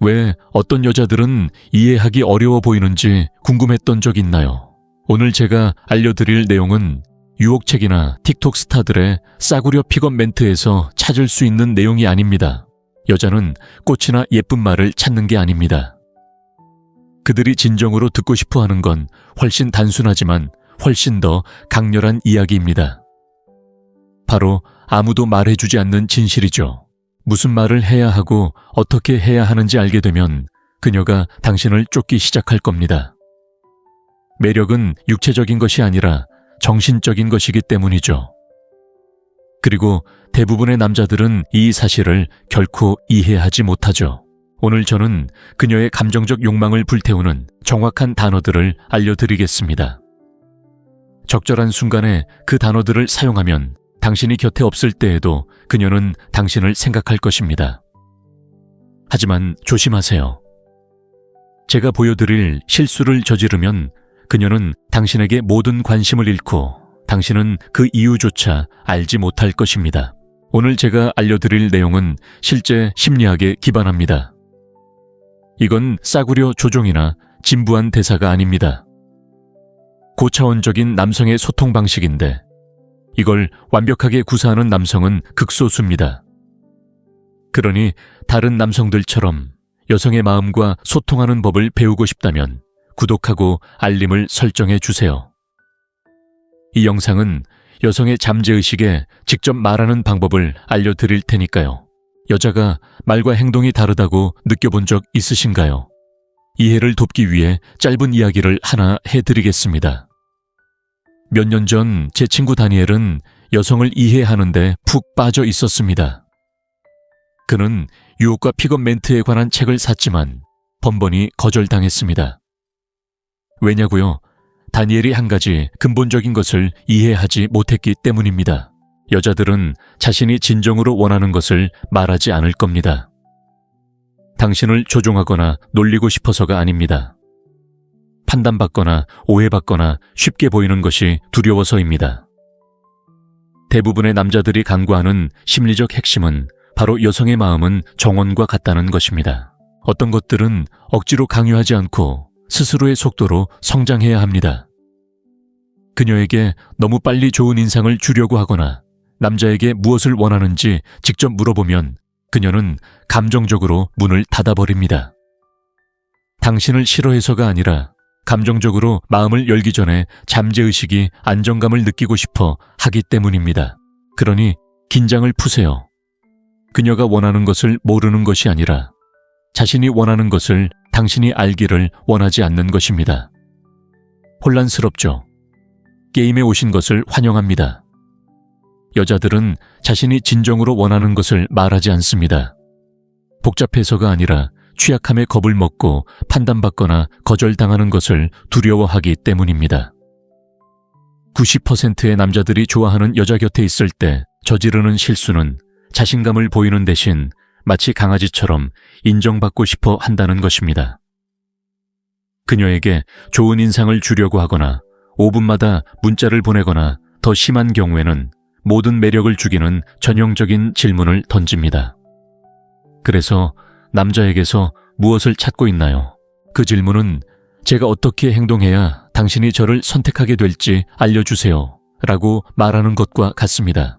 왜 어떤 여자들은 이해하기 어려워 보이는지 궁금했던 적 있나요? 오늘 제가 알려드릴 내용은 유혹책이나 틱톡 스타들의 싸구려 픽업 멘트에서 찾을 수 있는 내용이 아닙니다. 여자는 꽃이나 예쁜 말을 찾는 게 아닙니다. 그들이 진정으로 듣고 싶어 하는 건 훨씬 단순하지만 훨씬 더 강렬한 이야기입니다. 바로 아무도 말해주지 않는 진실이죠. 무슨 말을 해야 하고 어떻게 해야 하는지 알게 되면 그녀가 당신을 쫓기 시작할 겁니다. 매력은 육체적인 것이 아니라 정신적인 것이기 때문이죠. 그리고 대부분의 남자들은 이 사실을 결코 이해하지 못하죠. 오늘 저는 그녀의 감정적 욕망을 불태우는 정확한 단어들을 알려드리겠습니다. 적절한 순간에 그 단어들을 사용하면 당신이 곁에 없을 때에도 그녀는 당신을 생각할 것입니다. 하지만 조심하세요. 제가 보여드릴 실수를 저지르면 그녀는 당신에게 모든 관심을 잃고 당신은 그 이유조차 알지 못할 것입니다. 오늘 제가 알려드릴 내용은 실제 심리학에 기반합니다. 이건 싸구려 조종이나 진부한 대사가 아닙니다. 고차원적인 남성의 소통 방식인데 이걸 완벽하게 구사하는 남성은 극소수입니다. 그러니 다른 남성들처럼 여성의 마음과 소통하는 법을 배우고 싶다면 구독하고 알림을 설정해 주세요. 이 영상은 여성의 잠재의식에 직접 말하는 방법을 알려드릴 테니까요. 여자가 말과 행동이 다르다고 느껴본 적 있으신가요? 이해를 돕기 위해 짧은 이야기를 하나 해드리겠습니다. 몇 년 전 제 친구 다니엘은 여성을 이해하는데 푹 빠져 있었습니다. 그는 유혹과 픽업 멘트에 관한 책을 샀지만 번번이 거절당했습니다. 왜냐고요? 다니엘이 한 가지 근본적인 것을 이해하지 못했기 때문입니다. 여자들은 자신이 진정으로 원하는 것을 말하지 않을 겁니다. 당신을 조종하거나 놀리고 싶어서가 아닙니다. 판단받거나 오해받거나 쉽게 보이는 것이 두려워서입니다. 대부분의 남자들이 간구하는 심리적 핵심은 바로 여성의 마음은 정원과 같다는 것입니다. 어떤 것들은 억지로 강요하지 않고 스스로의 속도로 성장해야 합니다. 그녀에게 너무 빨리 좋은 인상을 주려고 하거나 남자에게 무엇을 원하는지 직접 물어보면 그녀는 감정적으로 문을 닫아버립니다. 당신을 싫어해서가 아니라 감정적으로 마음을 열기 전에 잠재의식이 안정감을 느끼고 싶어 하기 때문입니다. 그러니 긴장을 푸세요. 그녀가 원하는 것을 모르는 것이 아니라 자신이 원하는 것을 당신이 알기를 원하지 않는 것입니다. 혼란스럽죠? 게임에 오신 것을 환영합니다. 여자들은 자신이 진정으로 원하는 것을 말하지 않습니다. 복잡해서가 아니라 취약함에 겁을 먹고 판단받거나 거절당하는 것을 두려워하기 때문입니다. 90%의 남자들이 좋아하는 여자 곁에 있을 때 저지르는 실수는 자신감을 보이는 대신 마치 강아지처럼 인정받고 싶어 한다는 것입니다. 그녀에게 좋은 인상을 주려고 하거나 5분마다 문자를 보내거나 더 심한 경우에는 모든 매력을 죽이는 전형적인 질문을 던집니다. 그래서 남자에게서 무엇을 찾고 있나요? 그 질문은 제가 어떻게 행동해야 당신이 저를 선택하게 될지 알려주세요 라고 말하는 것과 같습니다.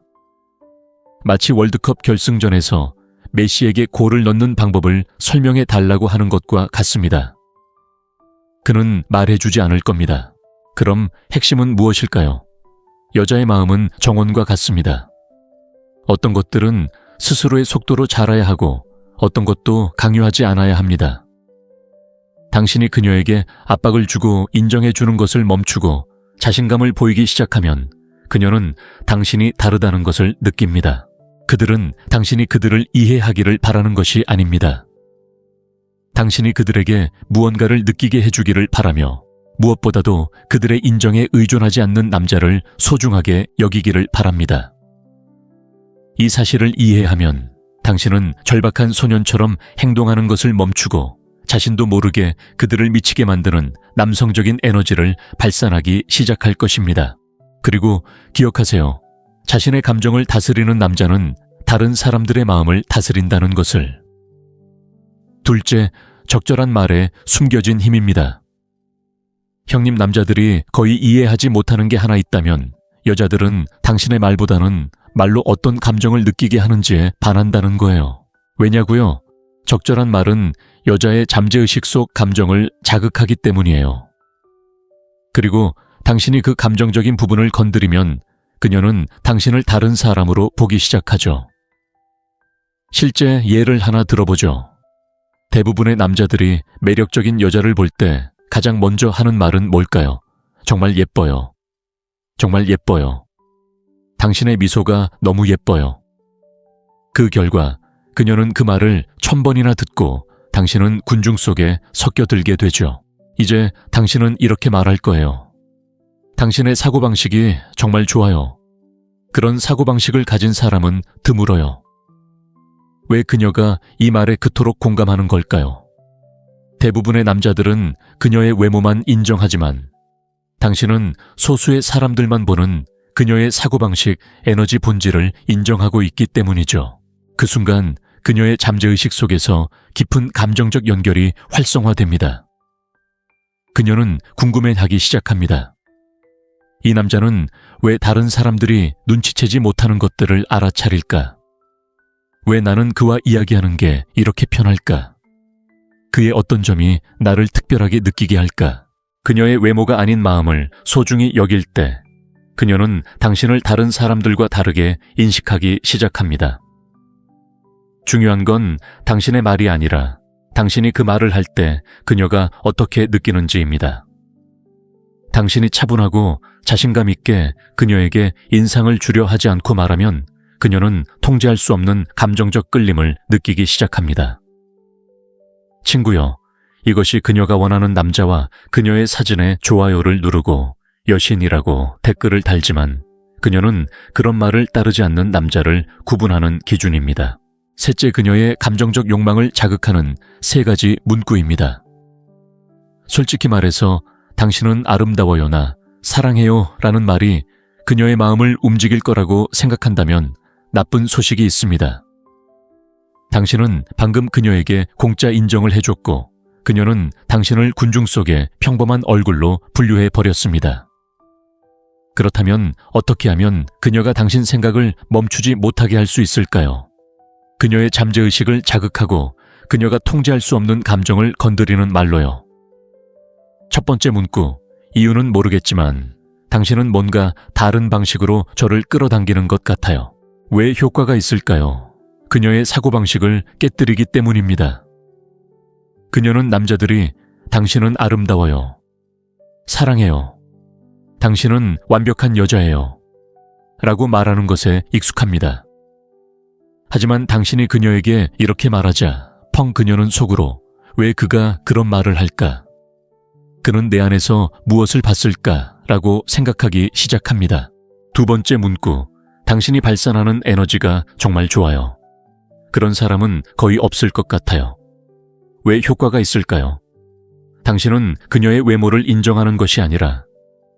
마치 월드컵 결승전에서 메시에게 골을 넣는 방법을 설명해 달라고 하는 것과 같습니다. 그는 말해주지 않을 겁니다. 그럼 핵심은 무엇일까요? 여자의 마음은 정원과 같습니다. 어떤 것들은 스스로의 속도로 자라야 하고 어떤 것도 강요하지 않아야 합니다. 당신이 그녀에게 압박을 주고 인정해 주는 것을 멈추고 자신감을 보이기 시작하면 그녀는 당신이 다르다는 것을 느낍니다. 그들은 당신이 그들을 이해하기를 바라는 것이 아닙니다. 당신이 그들에게 무언가를 느끼게 해주기를 바라며 무엇보다도 그들의 인정에 의존하지 않는 남자를 소중하게 여기기를 바랍니다. 이 사실을 이해하면 당신은 절박한 소년처럼 행동하는 것을 멈추고 자신도 모르게 그들을 미치게 만드는 남성적인 에너지를 발산하기 시작할 것입니다. 그리고 기억하세요. 자신의 감정을 다스리는 남자는 다른 사람들의 마음을 다스린다는 것을. 둘째, 적절한 말에 숨겨진 힘입니다. 형님 남자들이 거의 이해하지 못하는 게 하나 있다면 여자들은 당신의 말보다는 말로 어떤 감정을 느끼게 하는지에 반한다는 거예요. 왜냐고요? 적절한 말은 여자의 잠재의식 속 감정을 자극하기 때문이에요. 그리고 당신이 그 감정적인 부분을 건드리면 그녀는 당신을 다른 사람으로 보기 시작하죠. 실제 예를 하나 들어보죠. 대부분의 남자들이 매력적인 여자를 볼 때 가장 먼저 하는 말은 뭘까요? 정말 예뻐요. 정말 예뻐요. 당신의 미소가 너무 예뻐요. 그 결과 그녀는 그 말을 1000번이나 듣고 당신은 군중 속에 섞여들게 되죠. 이제 당신은 이렇게 말할 거예요. 당신의 사고방식이 정말 좋아요. 그런 사고방식을 가진 사람은 드물어요. 왜 그녀가 이 말에 그토록 공감하는 걸까요? 대부분의 남자들은 그녀의 외모만 인정하지만 당신은 소수의 사람들만 보는 그녀의 사고방식, 에너지 본질을 인정하고 있기 때문이죠. 그 순간 그녀의 잠재의식 속에서 깊은 감정적 연결이 활성화됩니다. 그녀는 궁금해하기 시작합니다. 이 남자는 왜 다른 사람들이 눈치채지 못하는 것들을 알아차릴까? 왜 나는 그와 이야기하는 게 이렇게 편할까? 그의 어떤 점이 나를 특별하게 느끼게 할까? 그녀의 외모가 아닌 마음을 소중히 여길 때 그녀는 당신을 다른 사람들과 다르게 인식하기 시작합니다. 중요한 건 당신의 말이 아니라 당신이 그 말을 할 때 그녀가 어떻게 느끼는지입니다. 당신이 차분하고 자신감 있게 그녀에게 인상을 주려 하지 않고 말하면 그녀는 통제할 수 없는 감정적 끌림을 느끼기 시작합니다. 친구여, 이것이 그녀가 원하는 남자와 그녀의 사진에 좋아요를 누르고 여신이라고 댓글을 달지만 그녀는 그런 말을 따르지 않는 남자를 구분하는 기준입니다. 셋째, 그녀의 감정적 욕망을 자극하는 3가지 문구입니다. 솔직히 말해서 당신은 아름다워요나 사랑해요 라는 말이 그녀의 마음을 움직일 거라고 생각한다면 나쁜 소식이 있습니다. 당신은 방금 그녀에게 공짜 인정을 해줬고 그녀는 당신을 군중 속에 평범한 얼굴로 분류해 버렸습니다. 그렇다면 어떻게 하면 그녀가 당신 생각을 멈추지 못하게 할 수 있을까요? 그녀의 잠재의식을 자극하고 그녀가 통제할 수 없는 감정을 건드리는 말로요. 첫 번째 문구, 이유는 모르겠지만 당신은 뭔가 다른 방식으로 저를 끌어당기는 것 같아요. 왜 효과가 있을까요? 그녀의 사고방식을 깨뜨리기 때문입니다. 그녀는 남자들이 당신은 아름다워요. 사랑해요. 당신은 완벽한 여자예요. 라고 말하는 것에 익숙합니다. 하지만 당신이 그녀에게 이렇게 말하자 펑 그녀는 속으로 왜 그가 그런 말을 할까? 그는 내 안에서 무엇을 봤을까? 라고 생각하기 시작합니다. 두 번째 문구, 당신이 발산하는 에너지가 정말 좋아요. 그런 사람은 거의 없을 것 같아요. 왜 효과가 있을까요? 당신은 그녀의 외모를 인정하는 것이 아니라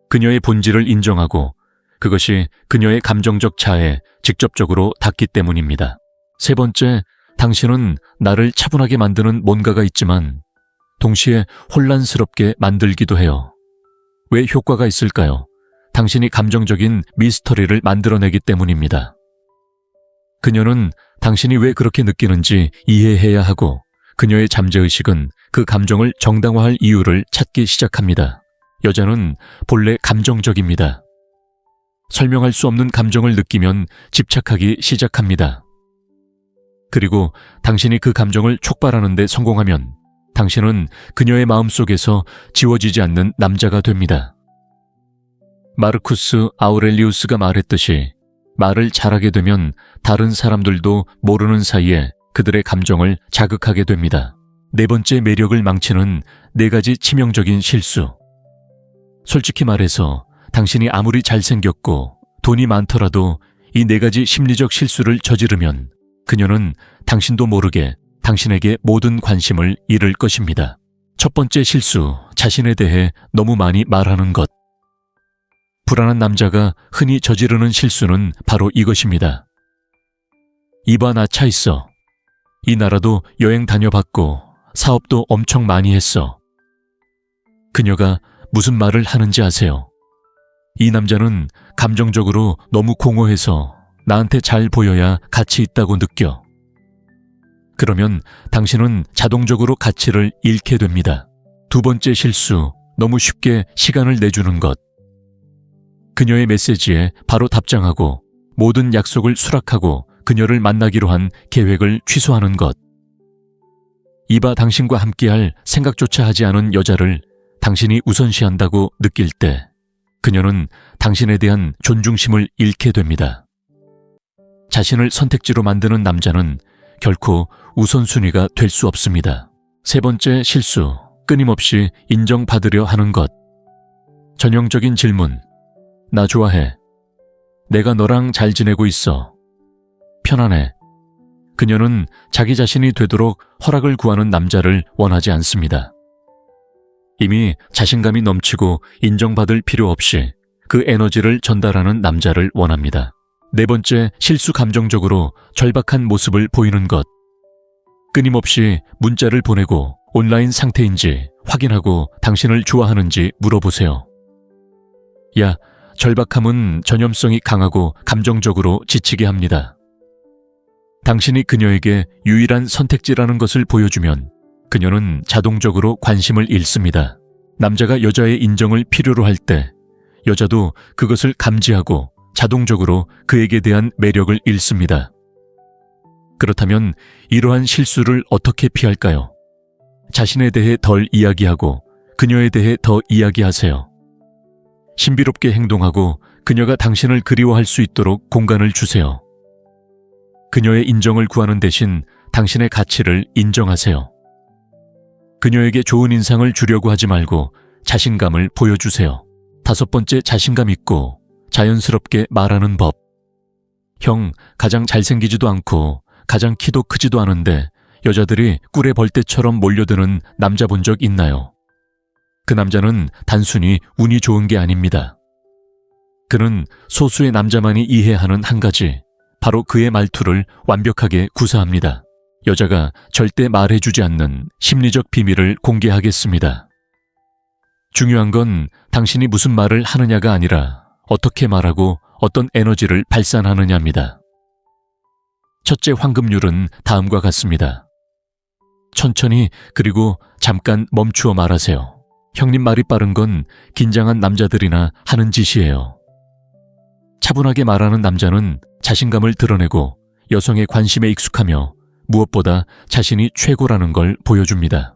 그녀의 본질을 인정하고 그것이 그녀의 감정적 자아에 직접적으로 닿기 때문입니다. 세 번째, 당신은 나를 차분하게 만드는 뭔가가 있지만 동시에 혼란스럽게 만들기도 해요. 왜 효과가 있을까요? 당신이 감정적인 미스터리를 만들어내기 때문입니다. 그녀는 당신이 왜 그렇게 느끼는지 이해해야 하고 그녀의 잠재의식은 그 감정을 정당화할 이유를 찾기 시작합니다. 여자는 본래 감정적입니다. 설명할 수 없는 감정을 느끼면 집착하기 시작합니다. 그리고 당신이 그 감정을 촉발하는 데 성공하면 당신은 그녀의 마음속에서 지워지지 않는 남자가 됩니다. 마르쿠스 아우렐리우스가 말했듯이 말을 잘하게 되면 다른 사람들도 모르는 사이에 그들의 감정을 자극하게 됩니다. 네 번째, 매력을 망치는 4가지 치명적인 실수. 솔직히 말해서 당신이 아무리 잘생겼고 돈이 많더라도 이 4가지 심리적 실수를 저지르면 그녀는 당신도 모르게 당신에게 모든 관심을 잃을 것입니다. 첫 번째 실수, 자신에 대해 너무 많이 말하는 것. 불안한 남자가 흔히 저지르는 실수는 바로 이것입니다. 이봐, 나 차 있어. 이 나라도 여행 다녀봤고 사업도 엄청 많이 했어. 그녀가 무슨 말을 하는지 아세요? 이 남자는 감정적으로 너무 공허해서 나한테 잘 보여야 가치 있다고 느껴. 그러면 당신은 자동적으로 가치를 잃게 됩니다. 두 번째 실수, 너무 쉽게 시간을 내주는 것. 그녀의 메시지에 바로 답장하고 모든 약속을 수락하고 그녀를 만나기로 한 계획을 취소하는 것. 이봐 당신과 함께할 생각조차 하지 않은 여자를 당신이 우선시한다고 느낄 때 그녀는 당신에 대한 존중심을 잃게 됩니다. 자신을 선택지로 만드는 남자는 결코 우선순위가 될 수 없습니다. 세 번째 실수, 끊임없이 인정받으려 하는 것. 전형적인 질문. 나 좋아해. 내가 너랑 잘 지내고 있어. 편안해. 그녀는 자기 자신이 되도록 허락을 구하는 남자를 원하지 않습니다. 이미 자신감이 넘치고 인정받을 필요 없이 그 에너지를 전달하는 남자를 원합니다. 네 번째, 실수 감정적으로 절박한 모습을 보이는 것. 끊임없이 문자를 보내고 온라인 상태인지 확인하고 당신을 좋아하는지 물어보세요. 야, 절박함은 전염성이 강하고 감정적으로 지치게 합니다. 당신이 그녀에게 유일한 선택지라는 것을 보여주면 그녀는 자동적으로 관심을 잃습니다. 남자가 여자의 인정을 필요로 할 때 여자도 그것을 감지하고 자동적으로 그에게 대한 매력을 잃습니다. 그렇다면 이러한 실수를 어떻게 피할까요? 자신에 대해 덜 이야기하고 그녀에 대해 더 이야기하세요. 신비롭게 행동하고 그녀가 당신을 그리워할 수 있도록 공간을 주세요. 그녀의 인정을 구하는 대신 당신의 가치를 인정하세요. 그녀에게 좋은 인상을 주려고 하지 말고 자신감을 보여주세요. 다섯 번째, 자신감 있고 자연스럽게 말하는 법. 형, 가장 잘생기지도 않고 가장 키도 크지도 않은데 여자들이 꿀에 벌떼처럼 몰려드는 남자 본 적 있나요? 그 남자는 단순히 운이 좋은 게 아닙니다. 그는 소수의 남자만이 이해하는 한 가지, 바로 그의 말투를 완벽하게 구사합니다. 여자가 절대 말해주지 않는 심리적 비밀을 공개하겠습니다. 중요한 건 당신이 무슨 말을 하느냐가 아니라 어떻게 말하고 어떤 에너지를 발산하느냐입니다. 첫째 황금률은 다음과 같습니다. 천천히 그리고 잠깐 멈추어 말하세요. 형님, 말이 빠른 건 긴장한 남자들이나 하는 짓이에요. 차분하게 말하는 남자는 자신감을 드러내고 여성의 관심에 익숙하며 무엇보다 자신이 최고라는 걸 보여줍니다.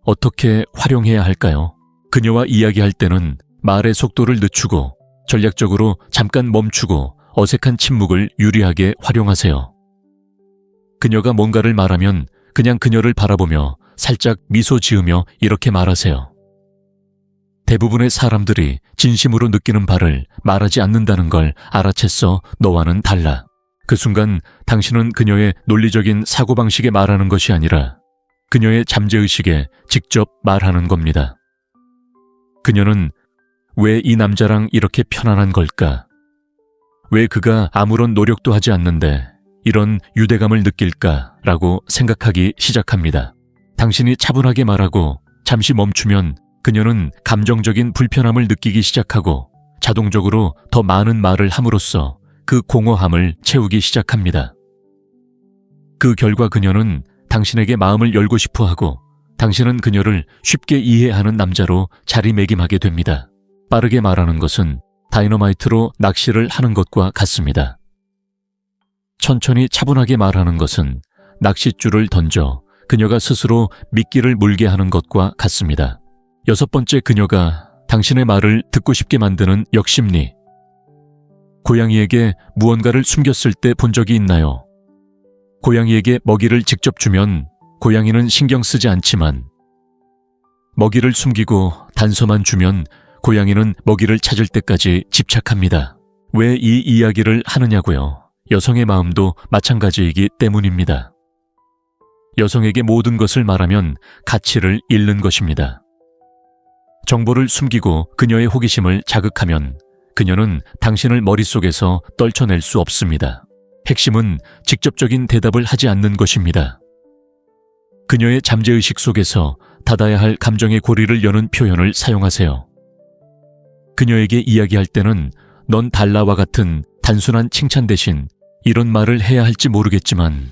어떻게 활용해야 할까요? 그녀와 이야기할 때는 말의 속도를 늦추고 전략적으로 잠깐 멈추고 어색한 침묵을 유리하게 활용하세요. 그녀가 뭔가를 말하면 그냥 그녀를 바라보며 살짝 미소 지으며 이렇게 말하세요. 대부분의 사람들이 진심으로 느끼는 바를 말하지 않는다는 걸 알아챘어. 너와는 달라. 그 순간 당신은 그녀의 논리적인 사고방식에 말하는 것이 아니라 그녀의 잠재의식에 직접 말하는 겁니다. 그녀는 왜 이 남자랑 이렇게 편안한 걸까? 왜 그가 아무런 노력도 하지 않는데 이런 유대감을 느낄까라고 생각하기 시작합니다. 당신이 차분하게 말하고 잠시 멈추면 그녀는 감정적인 불편함을 느끼기 시작하고 자동적으로 더 많은 말을 함으로써 그 공허함을 채우기 시작합니다. 그 결과 그녀는 당신에게 마음을 열고 싶어 하고 당신은 그녀를 쉽게 이해하는 남자로 자리매김하게 됩니다. 빠르게 말하는 것은 다이너마이트로 낚시를 하는 것과 같습니다. 천천히 차분하게 말하는 것은 낚싯줄을 던져 그녀가 스스로 미끼를 물게 하는 것과 같습니다. 여섯 번째, 그녀가 당신의 말을 듣고 싶게 만드는 역심리. 고양이에게 무언가를 숨겼을 때 본 적이 있나요? 고양이에게 먹이를 직접 주면 고양이는 신경 쓰지 않지만 먹이를 숨기고 단서만 주면 고양이는 먹이를 찾을 때까지 집착합니다. 왜 이 이야기를 하느냐고요? 여성의 마음도 마찬가지이기 때문입니다. 여성에게 모든 것을 말하면 가치를 잃는 것입니다. 정보를 숨기고 그녀의 호기심을 자극하면 그녀는 당신을 머릿속에서 떨쳐낼 수 없습니다. 핵심은 직접적인 대답을 하지 않는 것입니다. 그녀의 잠재의식 속에서 닫아야 할 감정의 고리를 여는 표현을 사용하세요. 그녀에게 이야기할 때는 넌 달라와 같은 단순한 칭찬 대신 이런 말을 해야 할지 모르겠지만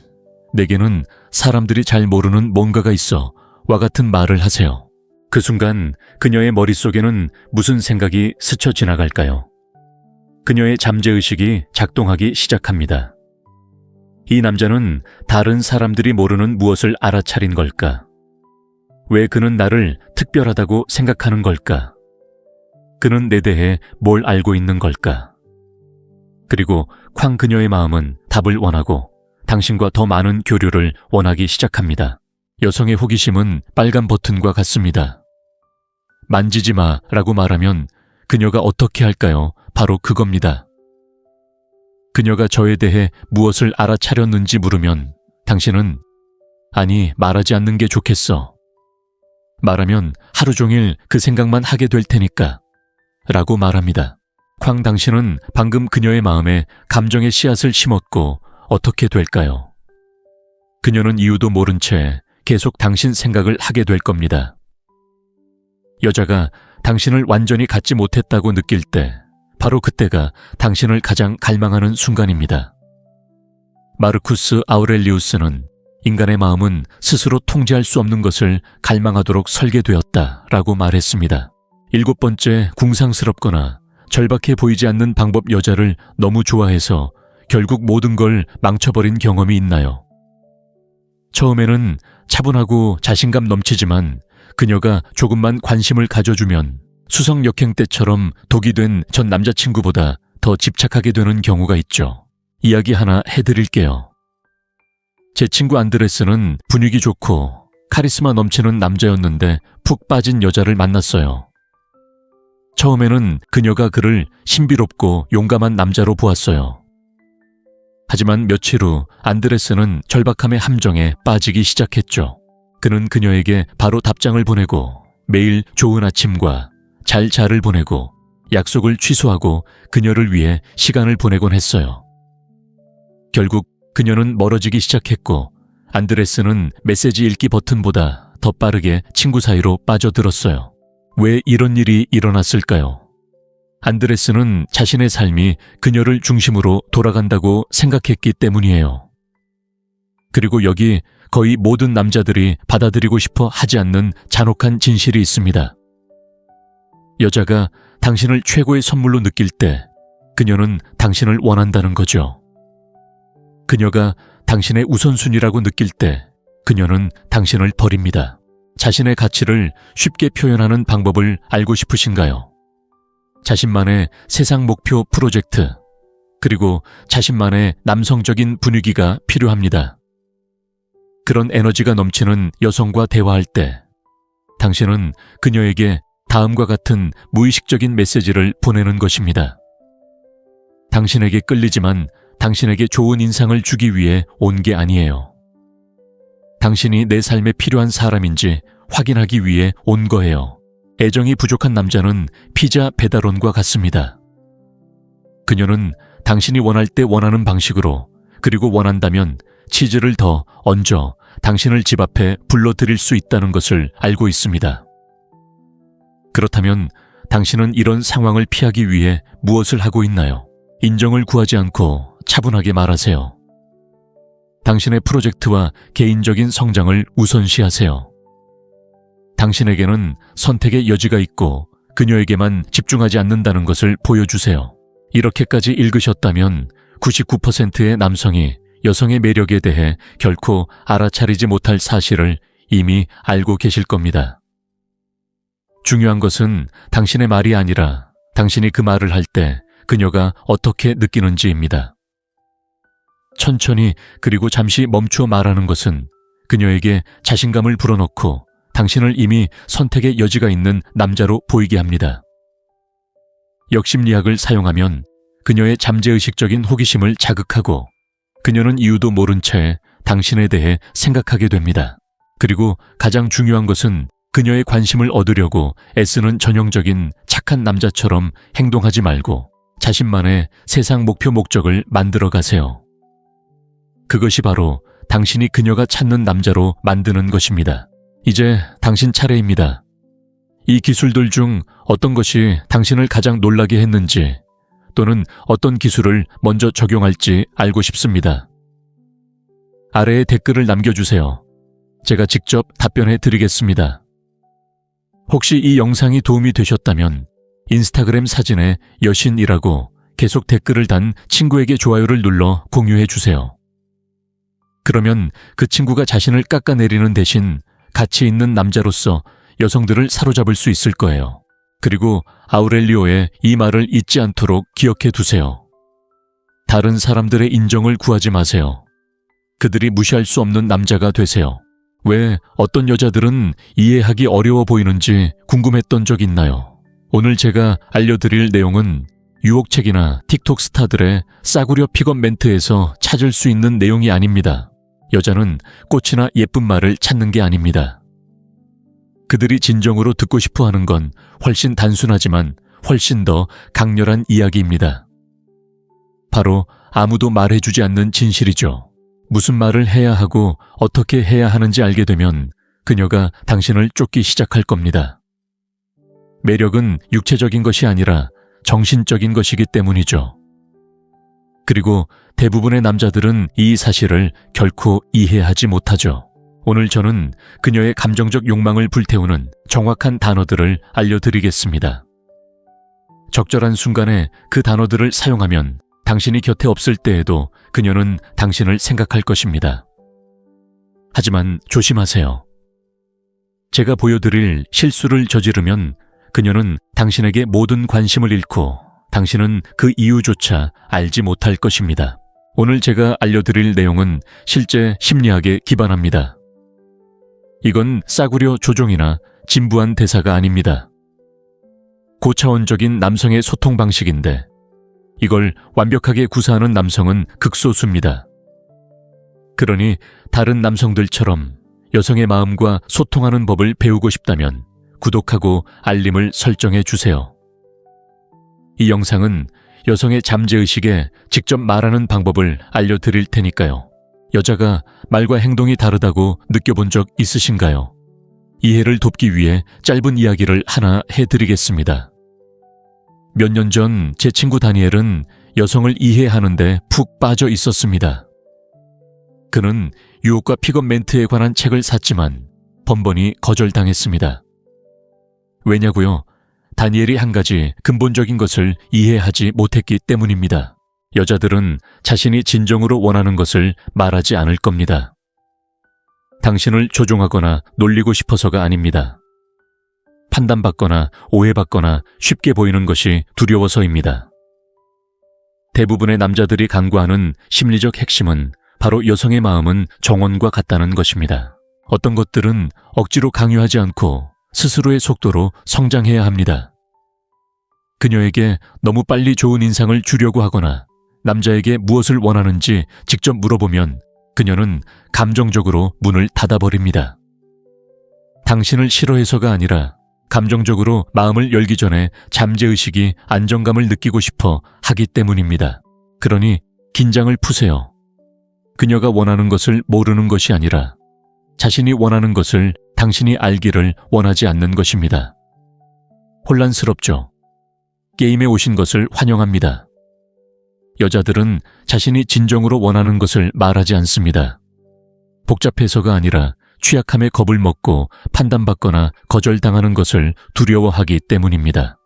내게는 사람들이 잘 모르는 뭔가가 있어 와 같은 말을 하세요. 그 순간 그녀의 머릿속에는 무슨 생각이 스쳐 지나갈까요? 그녀의 잠재의식이 작동하기 시작합니다. 이 남자는 다른 사람들이 모르는 무엇을 알아차린 걸까? 왜 그는 나를 특별하다고 생각하는 걸까? 그는 내 대해 뭘 알고 있는 걸까? 그리고 쾅 그녀의 마음은 답을 원하고 당신과 더 많은 교류를 원하기 시작합니다. 여성의 호기심은 빨간 버튼과 같습니다. 만지지 마라고 말하면 그녀가 어떻게 할까요? 바로 그겁니다. 그녀가 저에 대해 무엇을 알아차렸는지 물으면 당신은 아니, 말하지 않는 게 좋겠어. 말하면 하루 종일 그 생각만 하게 될 테니까 라고 말합니다. 쾅 당신은 방금 그녀의 마음에 감정의 씨앗을 심었고 어떻게 될까요? 그녀는 이유도 모른 채 계속 당신 생각을 하게 될 겁니다. 여자가 당신을 완전히 갖지 못했다고 느낄 때 바로 그때가 당신을 가장 갈망하는 순간입니다. 마르쿠스 아우렐리우스는 인간의 마음은 스스로 통제할 수 없는 것을 갈망하도록 설계되었다라고 말했습니다. 7번째, 궁상스럽거나 절박해 보이지 않는 방법. 여자를 너무 좋아해서 결국 모든 걸 망쳐버린 경험이 있나요? 처음에는 차분하고 자신감 넘치지만 그녀가 조금만 관심을 가져주면 수성 역행 때처럼 독이 된 전 남자친구보다 더 집착하게 되는 경우가 있죠. 이야기 하나 해드릴게요. 제 친구 안드레스는 분위기 좋고 카리스마 넘치는 남자였는데 푹 빠진 여자를 만났어요. 처음에는 그녀가 그를 신비롭고 용감한 남자로 보았어요. 하지만 며칠 후 안드레스는 절박함의 함정에 빠지기 시작했죠. 그는 그녀에게 바로 답장을 보내고 매일 좋은 아침과 잘 자를 보내고 약속을 취소하고 그녀를 위해 시간을 보내곤 했어요. 결국 그녀는 멀어지기 시작했고 안드레스는 메시지 읽기 버튼보다 더 빠르게 친구 사이로 빠져들었어요. 왜 이런 일이 일어났을까요? 안드레스는 자신의 삶이 그녀를 중심으로 돌아간다고 생각했기 때문이에요. 그리고 여기 거의 모든 남자들이 받아들이고 싶어 하지 않는 잔혹한 진실이 있습니다. 여자가 당신을 최고의 선물로 느낄 때 그녀는 당신을 원한다는 거죠. 그녀가 당신의 우선순위라고 느낄 때 그녀는 당신을 버립니다. 자신의 가치를 쉽게 표현하는 방법을 알고 싶으신가요? 자신만의 세상 목표 프로젝트, 그리고 자신만의 남성적인 분위기가 필요합니다. 그런 에너지가 넘치는 여성과 대화할 때 당신은 그녀에게 다음과 같은 무의식적인 메시지를 보내는 것입니다. 당신에게 끌리지만 당신에게 좋은 인상을 주기 위해 온 게 아니에요. 당신이 내 삶에 필요한 사람인지 확인하기 위해 온 거예요. 애정이 부족한 남자는 피자 배달원과 같습니다. 그녀는 당신이 원할 때 원하는 방식으로, 그리고 원한다면 치즈를 더 얹어 당신을 집 앞에 불러들일 수 있다는 것을 알고 있습니다. 그렇다면 당신은 이런 상황을 피하기 위해 무엇을 하고 있나요? 인정을 구하지 않고 차분하게 말하세요. 당신의 프로젝트와 개인적인 성장을 우선시하세요. 당신에게는 선택의 여지가 있고 그녀에게만 집중하지 않는다는 것을 보여주세요. 이렇게까지 읽으셨다면 99%의 남성이 여성의 매력에 대해 결코 알아차리지 못할 사실을 이미 알고 계실 겁니다. 중요한 것은 당신의 말이 아니라 당신이 그 말을 할 때 그녀가 어떻게 느끼는지입니다. 천천히 그리고 잠시 멈추어 말하는 것은 그녀에게 자신감을 불어넣고 당신을 이미 선택의 여지가 있는 남자로 보이게 합니다. 역심리학을 사용하면 그녀의 잠재의식적인 호기심을 자극하고 그녀는 이유도 모른 채 당신에 대해 생각하게 됩니다. 그리고 가장 중요한 것은 그녀의 관심을 얻으려고 애쓰는 전형적인 착한 남자처럼 행동하지 말고 자신만의 세상 목표 목적을 만들어 가세요. 그것이 바로 당신이 그녀가 찾는 남자로 만드는 것입니다. 이제 당신 차례입니다. 이 기술들 중 어떤 것이 당신을 가장 놀라게 했는지 또는 어떤 기술을 먼저 적용할지 알고 싶습니다. 아래에 댓글을 남겨주세요. 제가 직접 답변해 드리겠습니다. 혹시 이 영상이 도움이 되셨다면 인스타그램 사진에 여신이라고 계속 댓글을 단 친구에게 좋아요를 눌러 공유해 주세요. 그러면 그 친구가 자신을 깎아내리는 대신 가치 있는 남자로서 여성들을 사로잡을 수 있을 거예요. 그리고 아우렐리오의 이 말을 잊지 않도록 기억해 두세요. 다른 사람들의 인정을 구하지 마세요. 그들이 무시할 수 없는 남자가 되세요. 왜 어떤 여자들은 이해하기 어려워 보이는지 궁금했던 적 있나요? 오늘 제가 알려드릴 내용은 유혹책이나 틱톡 스타들의 싸구려 픽업 멘트에서 찾을 수 있는 내용이 아닙니다. 여자는 꽃이나 예쁜 말을 찾는 게 아닙니다. 그들이 진정으로 듣고 싶어 하는 건 훨씬 단순하지만 훨씬 더 강렬한 이야기입니다. 바로 아무도 말해주지 않는 진실이죠. 무슨 말을 해야 하고 어떻게 해야 하는지 알게 되면 그녀가 당신을 쫓기 시작할 겁니다. 매력은 육체적인 것이 아니라 정신적인 것이기 때문이죠. 그리고 대부분의 남자들은 이 사실을 결코 이해하지 못하죠. 오늘 저는 그녀의 감정적 욕망을 불태우는 정확한 단어들을 알려드리겠습니다. 적절한 순간에 그 단어들을 사용하면 당신이 곁에 없을 때에도 그녀는 당신을 생각할 것입니다. 하지만 조심하세요. 제가 보여드릴 실수를 저지르면 그녀는 당신에게 모든 관심을 잃고 당신은 그 이유조차 알지 못할 것입니다. 오늘 제가 알려드릴 내용은 실제 심리학에 기반합니다. 이건 싸구려 조종이나 진부한 대사가 아닙니다. 고차원적인 남성의 소통 방식인데 이걸 완벽하게 구사하는 남성은 극소수입니다. 그러니 다른 남성들처럼 여성의 마음과 소통하는 법을 배우고 싶다면 구독하고 알림을 설정해 주세요. 이 영상은 여성의 잠재의식에 직접 말하는 방법을 알려드릴 테니까요. 여자가 말과 행동이 다르다고 느껴본 적 있으신가요? 이해를 돕기 위해 짧은 이야기를 하나 해드리겠습니다. 몇 년 전 제 친구 다니엘은 여성을 이해하는데 푹 빠져 있었습니다. 그는 유혹과 픽업 멘트에 관한 책을 샀지만 번번이 거절당했습니다. 왜냐고요? 다니엘이 한 가지 근본적인 것을 이해하지 못했기 때문입니다. 여자들은 자신이 진정으로 원하는 것을 말하지 않을 겁니다. 당신을 조종하거나 놀리고 싶어서가 아닙니다. 판단받거나 오해받거나 쉽게 보이는 것이 두려워서입니다. 대부분의 남자들이 간구하는 심리적 핵심은 바로 여성의 마음은 정원과 같다는 것입니다. 어떤 것들은 억지로 강요하지 않고 스스로의 속도로 성장해야 합니다. 그녀에게 너무 빨리 좋은 인상을 주려고 하거나 남자에게 무엇을 원하는지 직접 물어보면 그녀는 감정적으로 문을 닫아버립니다. 당신을 싫어해서가 아니라 감정적으로 마음을 열기 전에 잠재의식이 안정감을 느끼고 싶어 하기 때문입니다. 그러니 긴장을 푸세요. 그녀가 원하는 것을 모르는 것이 아니라 자신이 원하는 것을 당신이 알기를 원하지 않는 것입니다. 혼란스럽죠? 게임에 오신 것을 환영합니다. 여자들은 자신이 진정으로 원하는 것을 말하지 않습니다. 복잡해서가 아니라 취약함에 겁을 먹고 판단받거나 거절당하는 것을 두려워하기 때문입니다.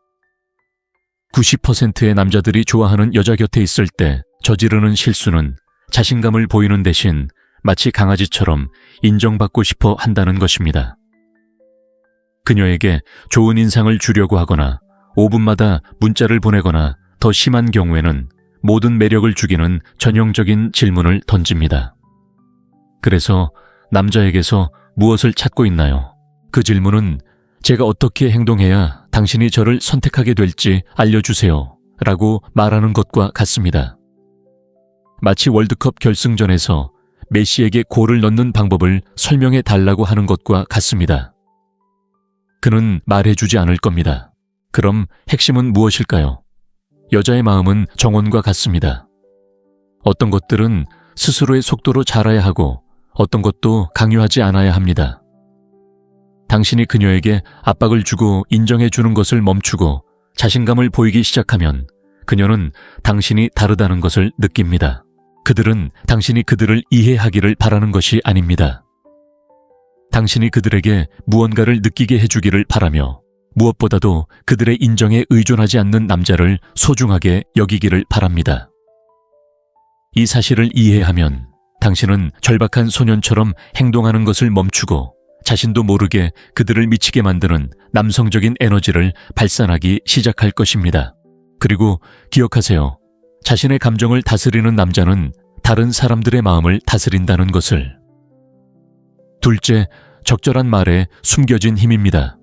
90%의 남자들이 좋아하는 여자 곁에 있을 때 저지르는 실수는 자신감을 보이는 대신 마치 강아지처럼 인정받고 싶어 한다는 것입니다. 그녀에게 좋은 인상을 주려고 하거나 5분마다 문자를 보내거나 더 심한 경우에는 모든 매력을 죽이는 전형적인 질문을 던집니다. 그래서 남자에게서 무엇을 찾고 있나요? 그 질문은 제가 어떻게 행동해야 당신이 저를 선택하게 될지 알려주세요 라고 말하는 것과 같습니다. 마치 월드컵 결승전에서 메시에게 골을 넣는 방법을 설명해 달라고 하는 것과 같습니다. 그는 말해주지 않을 겁니다. 그럼 핵심은 무엇일까요? 여자의 마음은 정원과 같습니다. 어떤 것들은 스스로의 속도로 자라야 하고 어떤 것도 강요하지 않아야 합니다. 당신이 그녀에게 압박을 주고 인정해 주는 것을 멈추고 자신감을 보이기 시작하면 그녀는 당신이 다르다는 것을 느낍니다. 그들은 당신이 그들을 이해하기를 바라는 것이 아닙니다. 당신이 그들에게 무언가를 느끼게 해주기를 바라며 무엇보다도 그들의 인정에 의존하지 않는 남자를 소중하게 여기기를 바랍니다. 이 사실을 이해하면 당신은 절박한 소년처럼 행동하는 것을 멈추고 자신도 모르게 그들을 미치게 만드는 남성적인 에너지를 발산하기 시작할 것입니다. 그리고 기억하세요. 자신의 감정을 다스리는 남자는 다른 사람들의 마음을 다스린다는 것을. 둘째, 적절한 말에 숨겨진 힘입니다.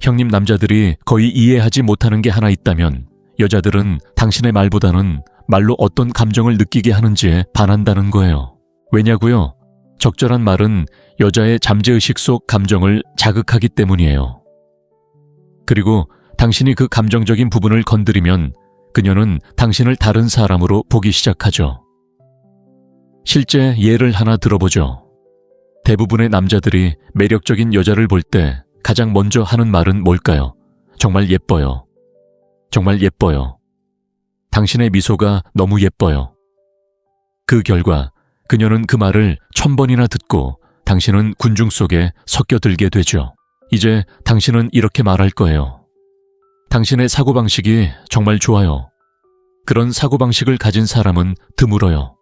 형님, 남자들이 거의 이해하지 못하는 게 하나 있다면 여자들은 당신의 말보다는 말로 어떤 감정을 느끼게 하는지에 반한다는 거예요. 왜냐고요? 적절한 말은 여자의 잠재의식 속 감정을 자극하기 때문이에요. 그리고 당신이 그 감정적인 부분을 건드리면 그녀는 당신을 다른 사람으로 보기 시작하죠. 실제 예를 하나 들어보죠. 대부분의 남자들이 매력적인 여자를 볼 때 가장 먼저 하는 말은 뭘까요? 정말 예뻐요. 정말 예뻐요. 당신의 미소가 너무 예뻐요. 그 결과 그녀는 그 말을 1000번이나 듣고 당신은 군중 속에 섞여들게 되죠. 이제 당신은 이렇게 말할 거예요. 당신의 사고방식이 정말 좋아요. 그런 사고방식을 가진 사람은 드물어요.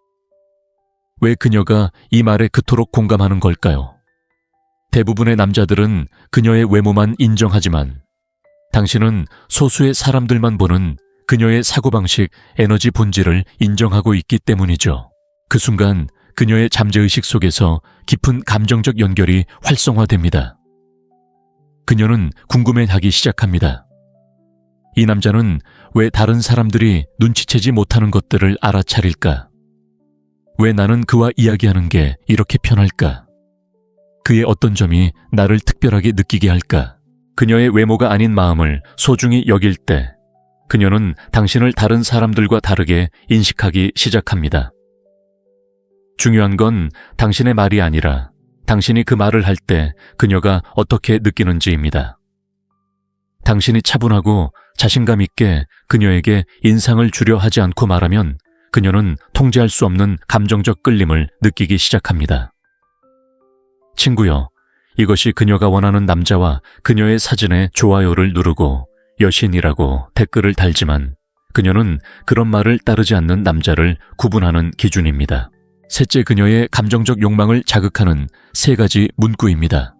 왜 그녀가 이 말에 그토록 공감하는 걸까요? 대부분의 남자들은 그녀의 외모만 인정하지만 당신은 소수의 사람들만 보는 그녀의 사고방식, 에너지 본질을 인정하고 있기 때문이죠. 그 순간 그녀의 잠재의식 속에서 깊은 감정적 연결이 활성화됩니다. 그녀는 궁금해하기 시작합니다. 이 남자는 왜 다른 사람들이 눈치채지 못하는 것들을 알아차릴까? 왜 나는 그와 이야기하는 게 이렇게 편할까? 그의 어떤 점이 나를 특별하게 느끼게 할까? 그녀의 외모가 아닌 마음을 소중히 여길 때 그녀는 당신을 다른 사람들과 다르게 인식하기 시작합니다. 중요한 건 당신의 말이 아니라 당신이 그 말을 할 때 그녀가 어떻게 느끼는지입니다. 당신이 차분하고 자신감 있게 그녀에게 인상을 주려 하지 않고 말하면 그녀는 통제할 수 없는 감정적 끌림을 느끼기 시작합니다. 친구여, 이것이 그녀가 원하는 남자와 그녀의 사진에 좋아요를 누르고 여신이라고 댓글을 달지만 그녀는 그런 말을 따르지 않는 남자를 구분하는 기준입니다. 셋째, 그녀의 감정적 욕망을 자극하는 3가지 문구입니다.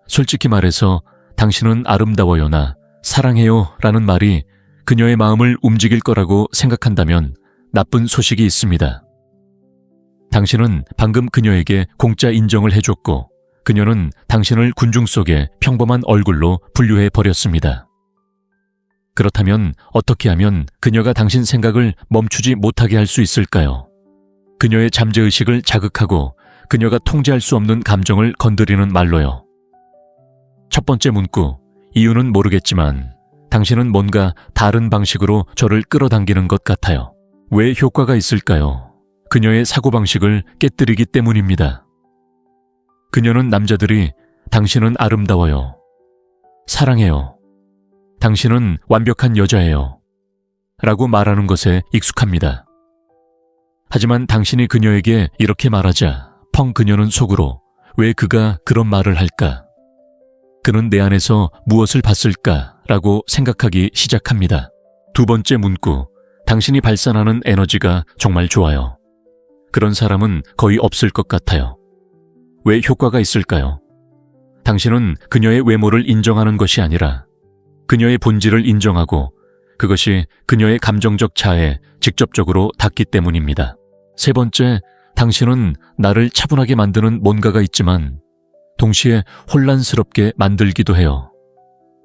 솔직히 말해서 당신은 아름다워요나 사랑해요 라는 말이 그녀의 마음을 움직일 거라고 생각한다면 나쁜 소식이 있습니다. 당신은 방금 그녀에게 공짜 인정을 해줬고 그녀는 당신을 군중 속에 평범한 얼굴로 분류해 버렸습니다. 그렇다면 어떻게 하면 그녀가 당신 생각을 멈추지 못하게 할 수 있을까요? 그녀의 잠재의식을 자극하고 그녀가 통제할 수 없는 감정을 건드리는 말로요. 첫 번째 문구, 이유는 모르겠지만 당신은 뭔가 다른 방식으로 저를 끌어당기는 것 같아요. 왜 효과가 있을까요? 그녀의 사고방식을 깨뜨리기 때문입니다. 그녀는 남자들이 당신은 아름다워요. 사랑해요. 당신은 완벽한 여자예요. 라고 말하는 것에 익숙합니다. 하지만 당신이 그녀에게 이렇게 말하자 펑 그녀는 속으로 왜 그가 그런 말을 할까? 그는 내 안에서 무엇을 봤을까? 라고 생각하기 시작합니다. 두 번째 문구, 당신이 발산하는 에너지가 정말 좋아요. 그런 사람은 거의 없을 것 같아요. 왜 효과가 있을까요? 당신은 그녀의 외모를 인정하는 것이 아니라 그녀의 본질을 인정하고 그것이 그녀의 감정적 자아에 직접적으로 닿기 때문입니다. 세 번째, 당신은 나를 차분하게 만드는 뭔가가 있지만 동시에 혼란스럽게 만들기도 해요.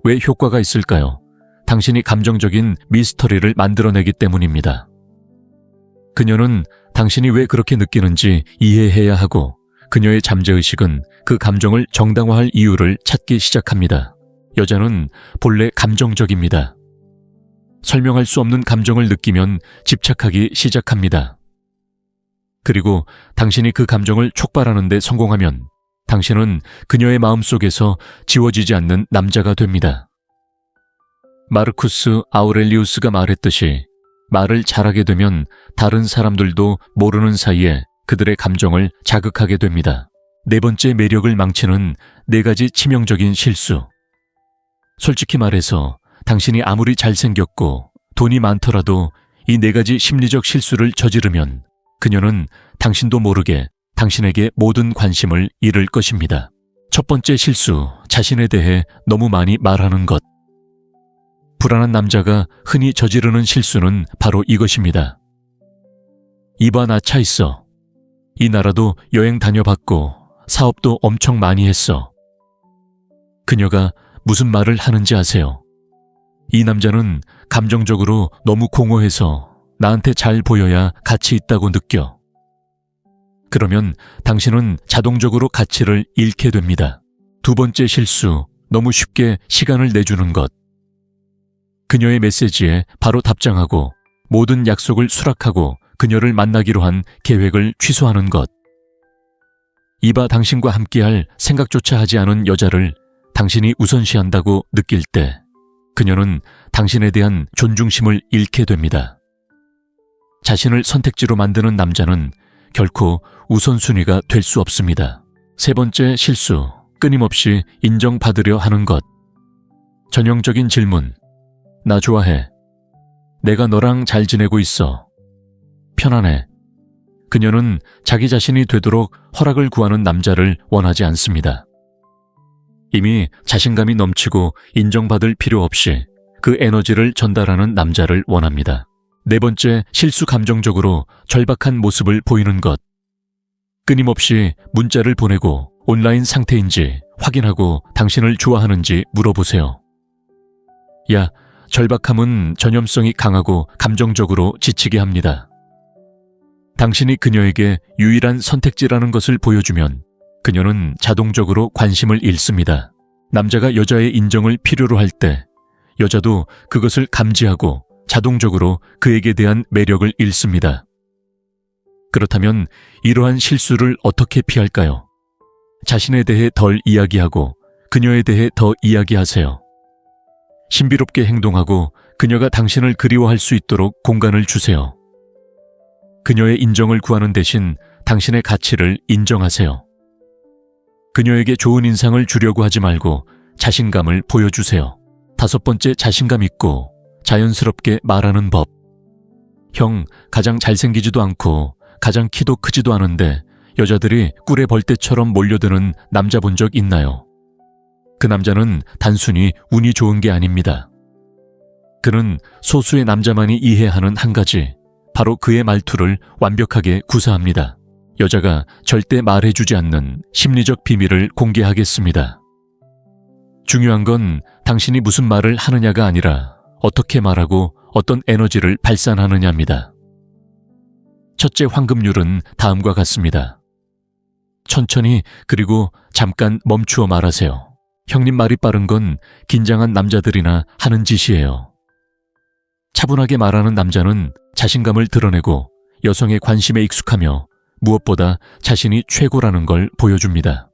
왜 효과가 있을까요? 당신이 감정적인 미스터리를 만들어내기 때문입니다. 그녀는 당신이 왜 그렇게 느끼는지 이해해야 하고 그녀의 잠재의식은 그 감정을 정당화할 이유를 찾기 시작합니다. 여자는 본래 감정적입니다. 설명할 수 없는 감정을 느끼면 집착하기 시작합니다. 그리고 당신이 그 감정을 촉발하는 데 성공하면 당신은 그녀의 마음속에서 지워지지 않는 남자가 됩니다. 마르쿠스 아우렐리우스가 말했듯이 말을 잘하게 되면 다른 사람들도 모르는 사이에 그들의 감정을 자극하게 됩니다. 네 번째, 매력을 망치는 4가지 치명적인 실수. 솔직히 말해서 당신이 아무리 잘생겼고 돈이 많더라도 이 4가지 심리적 실수를 저지르면 그녀는 당신도 모르게 당신에게 모든 관심을 잃을 것입니다. 첫 번째 실수, 자신에 대해 너무 많이 말하는 것. 불안한 남자가 흔히 저지르는 실수는 바로 이것입니다. 이봐, 나 차 있어. 이 나라도 여행 다녀봤고 사업도 엄청 많이 했어. 그녀가 무슨 말을 하는지 아세요? 이 남자는 감정적으로 너무 공허해서 나한테 잘 보여야 가치 있다고 느껴. 그러면 당신은 자동적으로 가치를 잃게 됩니다. 두 번째 실수, 너무 쉽게 시간을 내주는 것. 그녀의 메시지에 바로 답장하고 모든 약속을 수락하고 그녀를 만나기로 한 계획을 취소하는 것. 이봐, 당신과 함께할 생각조차 하지 않은 여자를 당신이 우선시한다고 느낄 때 그녀는 당신에 대한 존중심을 잃게 됩니다. 자신을 선택지로 만드는 남자는 결코 우선순위가 될 수 없습니다. 세 번째 실수, 끊임없이 인정받으려 하는 것. 전형적인 질문. 나 좋아해. 내가 너랑 잘 지내고 있어. 편안해. 그녀는 자기 자신이 되도록 허락을 구하는 남자를 원하지 않습니다. 이미 자신감이 넘치고 인정받을 필요 없이 그 에너지를 전달하는 남자를 원합니다. 네 번째, 실수, 감정적으로 절박한 모습을 보이는 것. 끊임없이 문자를 보내고 온라인 상태인지 확인하고 당신을 좋아하는지 물어보세요. 야, 절박함은 전염성이 강하고 감정적으로 지치게 합니다. 당신이 그녀에게 유일한 선택지라는 것을 보여주면 그녀는 자동적으로 관심을 잃습니다. 남자가 여자의 인정을 필요로 할 때 여자도 그것을 감지하고 자동적으로 그에게 대한 매력을 잃습니다. 그렇다면 이러한 실수를 어떻게 피할까요? 자신에 대해 덜 이야기하고 그녀에 대해 더 이야기하세요. 신비롭게 행동하고 그녀가 당신을 그리워할 수 있도록 공간을 주세요. 그녀의 인정을 구하는 대신 당신의 가치를 인정하세요. 그녀에게 좋은 인상을 주려고 하지 말고 자신감을 보여주세요. 다섯 번째, 자신감 있고 자연스럽게 말하는 법. 형, 가장 잘생기지도 않고 가장 키도 크지도 않은데 여자들이 꿀에 벌떼처럼 몰려드는 남자 본 적 있나요? 그 남자는 단순히 운이 좋은 게 아닙니다. 그는 소수의 남자만이 이해하는 한 가지, 바로 그의 말투를 완벽하게 구사합니다. 여자가 절대 말해주지 않는 심리적 비밀을 공개하겠습니다. 중요한 건 당신이 무슨 말을 하느냐가 아니라 어떻게 말하고 어떤 에너지를 발산하느냐입니다. 첫째, 황금률은 다음과 같습니다. 천천히 그리고 잠깐 멈추어 말하세요. 형님, 말이 빠른 건 긴장한 남자들이나 하는 짓이에요. 차분하게 말하는 남자는 자신감을 드러내고 여성의 관심에 익숙하며 무엇보다 자신이 최고라는 걸 보여줍니다.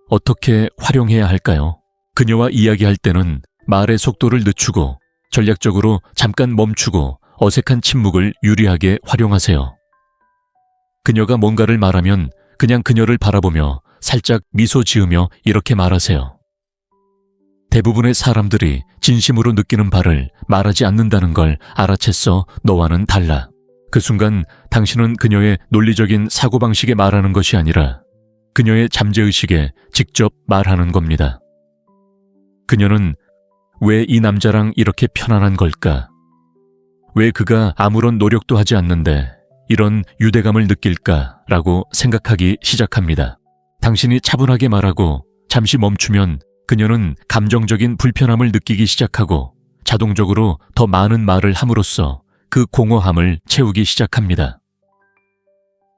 어떻게 활용해야 할까요? 그녀와 이야기할 때는 말의 속도를 늦추고 전략적으로 잠깐 멈추고 어색한 침묵을 유리하게 활용하세요. 그녀가 뭔가를 말하면 그냥 그녀를 바라보며 살짝 미소 지으며 이렇게 말하세요. 대부분의 사람들이 진심으로 느끼는 바를 말하지 않는다는 걸 알아챘어. 너와는 달라. 그 순간 당신은 그녀의 논리적인 사고방식에 말하는 것이 아니라 그녀의 잠재의식에 직접 말하는 겁니다. 그녀는 왜 이 남자랑 이렇게 편안한 걸까? 왜 그가 아무런 노력도 하지 않는데 이런 유대감을 느낄까라고 생각하기 시작합니다. 당신이 차분하게 말하고 잠시 멈추면 그녀는 감정적인 불편함을 느끼기 시작하고 자동적으로 더 많은 말을 함으로써 그 공허함을 채우기 시작합니다.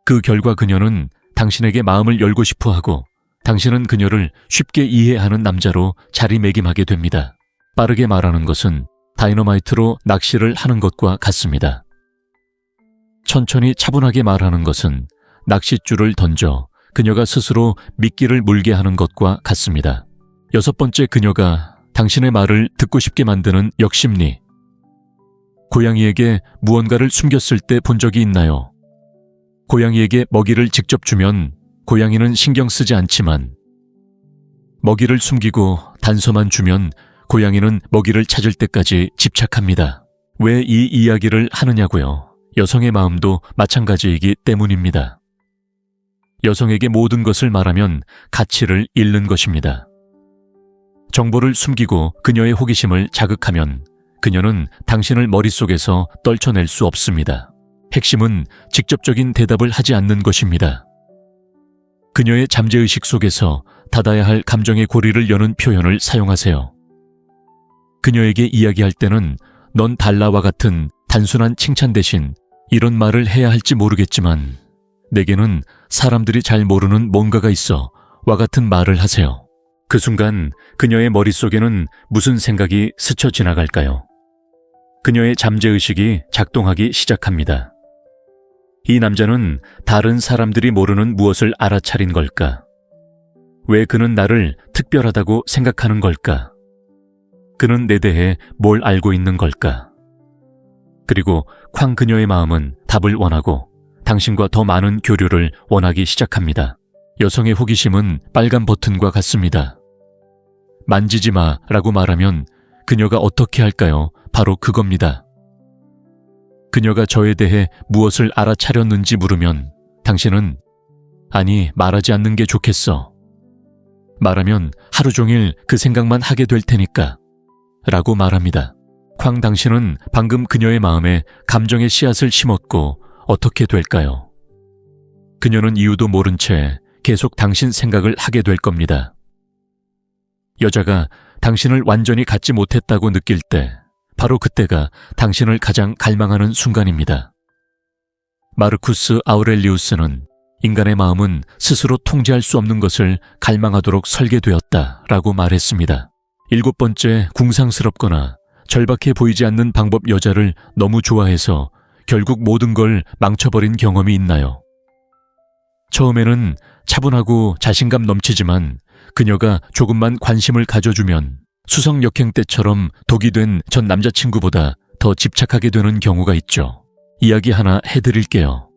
그 결과 그녀는 당신에게 마음을 열고 싶어 하고 당신은 그녀를 쉽게 이해하는 남자로 자리매김하게 됩니다. 빠르게 말하는 것은 다이너마이트로 낚시를 하는 것과 같습니다. 천천히 차분하게 말하는 것은 낚싯줄을 던져 그녀가 스스로 미끼를 물게 하는 것과 같습니다. 여섯 번째, 그녀가 당신의 말을 듣고 싶게 만드는 역심리. 고양이에게 무언가를 숨겼을 때 본 적이 있나요? 고양이에게 먹이를 직접 주면 고양이는 신경 쓰지 않지만 먹이를 숨기고 단서만 주면 고양이는 먹이를 찾을 때까지 집착합니다. 왜 이 이야기를 하느냐고요? 여성의 마음도 마찬가지이기 때문입니다. 여성에게 모든 것을 말하면 가치를 잃는 것입니다. 정보를 숨기고 그녀의 호기심을 자극하면 그녀는 당신을 머릿속에서 떨쳐낼 수 없습니다. 핵심은 직접적인 대답을 하지 않는 것입니다. 그녀의 잠재의식 속에서 닫아야 할 감정의 고리를 여는 표현을 사용하세요. 그녀에게 이야기할 때는 넌 달라와 같은 단순한 칭찬 대신 이런 말을 해야 할지 모르겠지만 내게는 사람들이 잘 모르는 뭔가가 있어 와 같은 말을 하세요. 그 순간 그녀의 머릿속에는 무슨 생각이 스쳐 지나갈까요? 그녀의 잠재의식이 작동하기 시작합니다. 이 남자는 다른 사람들이 모르는 무엇을 알아차린 걸까? 왜 그는 나를 특별하다고 생각하는 걸까? 그는 내 대해 뭘 알고 있는 걸까? 그리고 쾅, 그녀의 마음은 답을 원하고 당신과 더 많은 교류를 원하기 시작합니다. 여성의 호기심은 빨간 버튼과 같습니다. 만지지 마라고 말하면 그녀가 어떻게 할까요? 바로 그겁니다. 그녀가 저에 대해 무엇을 알아차렸는지 물으면 당신은 아니, 말하지 않는 게 좋겠어. 말하면 하루 종일 그 생각만 하게 될 테니까 라고 말합니다. 쾅, 당신은 방금 그녀의 마음에 감정의 씨앗을 심었고 어떻게 될까요? 그녀는 이유도 모른 채 계속 당신 생각을 하게 될 겁니다. 여자가 당신을 완전히 갖지 못했다고 느낄 때 바로 그때가 당신을 가장 갈망하는 순간입니다. 마르쿠스 아우렐리우스는 인간의 마음은 스스로 통제할 수 없는 것을 갈망하도록 설계되었다라고 말했습니다. 일곱 번째, 궁상스럽거나 절박해 보이지 않는 방법. 여자를 너무 좋아해서 결국 모든 걸 망쳐버린 경험이 있나요? 처음에는 차분하고 자신감 넘치지만 그녀가 조금만 관심을 가져주면 수성역행 때처럼 독이 된 전 남자친구보다 더 집착하게 되는 경우가 있죠. 이야기 하나 해드릴게요.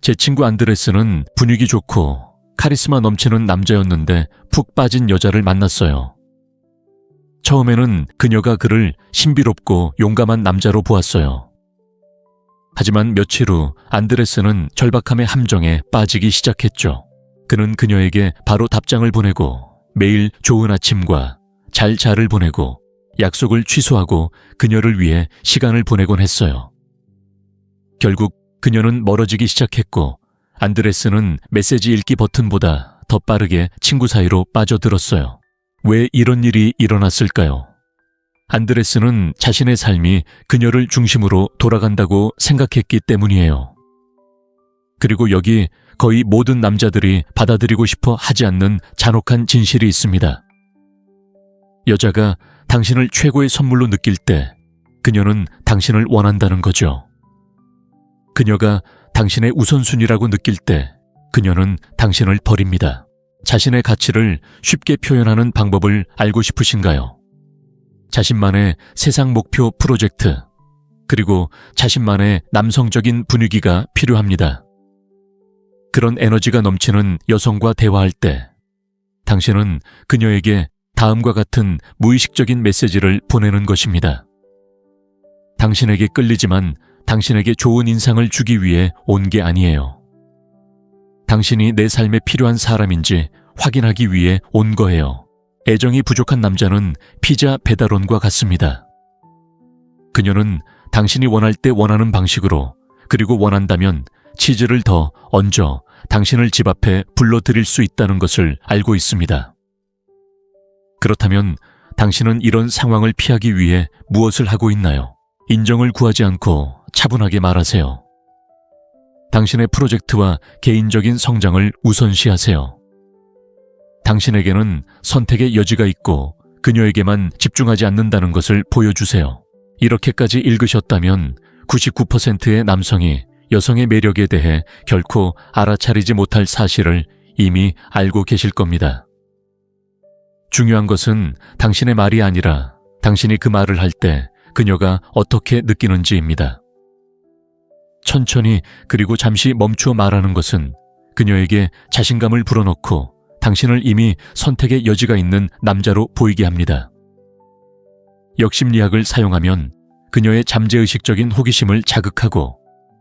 제 친구 안드레스는 분위기 좋고 카리스마 넘치는 남자였는데 푹 빠진 여자를 만났어요. 처음에는 그녀가 그를 신비롭고 용감한 남자로 보았어요. 하지만 며칠 후 안드레스는 절박함의 함정에 빠지기 시작했죠. 그는 그녀에게 바로 답장을 보내고 매일 좋은 아침과 잘 자를 보내고 약속을 취소하고 그녀를 위해 시간을 보내곤 했어요. 결국 그녀는 멀어지기 시작했고 안드레스는 메시지 읽기 버튼보다 더 빠르게 친구 사이로 빠져들었어요. 왜 이런 일이 일어났을까요? 안드레스는 자신의 삶이 그녀를 중심으로 돌아간다고 생각했기 때문이에요. 그리고 여기 거의 모든 남자들이 받아들이고 싶어 하지 않는 잔혹한 진실이 있습니다. 여자가 당신을 최고의 선물로 느낄 때 그녀는 당신을 원한다는 거죠. 그녀가 당신의 우선순위라고 느낄 때 그녀는 당신을 버립니다. 자신의 가치를 쉽게 표현하는 방법을 알고 싶으신가요? 자신만의 세상 목표 프로젝트, 그리고 자신만의 남성적인 분위기가 필요합니다. 그런 에너지가 넘치는 여성과 대화할 때 당신은 그녀에게 다음과 같은 무의식적인 메시지를 보내는 것입니다. 당신에게 끌리지만 당신에게 좋은 인상을 주기 위해 온 게 아니에요. 당신이 내 삶에 필요한 사람인지 확인하기 위해 온 거예요. 애정이 부족한 남자는 피자 배달원과 같습니다. 그녀는 당신이 원할 때 원하는 방식으로, 그리고 원한다면 치즈를 더 얹어 당신을 집 앞에 불러들일 수 있다는 것을 알고 있습니다. 그렇다면 당신은 이런 상황을 피하기 위해 무엇을 하고 있나요? 인정을 구하지 않고 차분하게 말하세요. 당신의 프로젝트와 개인적인 성장을 우선시하세요. 당신에게는 선택의 여지가 있고 그녀에게만 집중하지 않는다는 것을 보여주세요. 이렇게까지 읽으셨다면 99%의 남성이 여성의 매력에 대해 결코 알아차리지 못할 사실을 이미 알고 계실 겁니다. 중요한 것은 당신의 말이 아니라 당신이 그 말을 할 때 그녀가 어떻게 느끼는지입니다. 천천히 그리고 잠시 멈추어 말하는 것은 그녀에게 자신감을 불어넣고 당신을 이미 선택의 여지가 있는 남자로 보이게 합니다. 역심리학을 사용하면 그녀의 잠재의식적인 호기심을 자극하고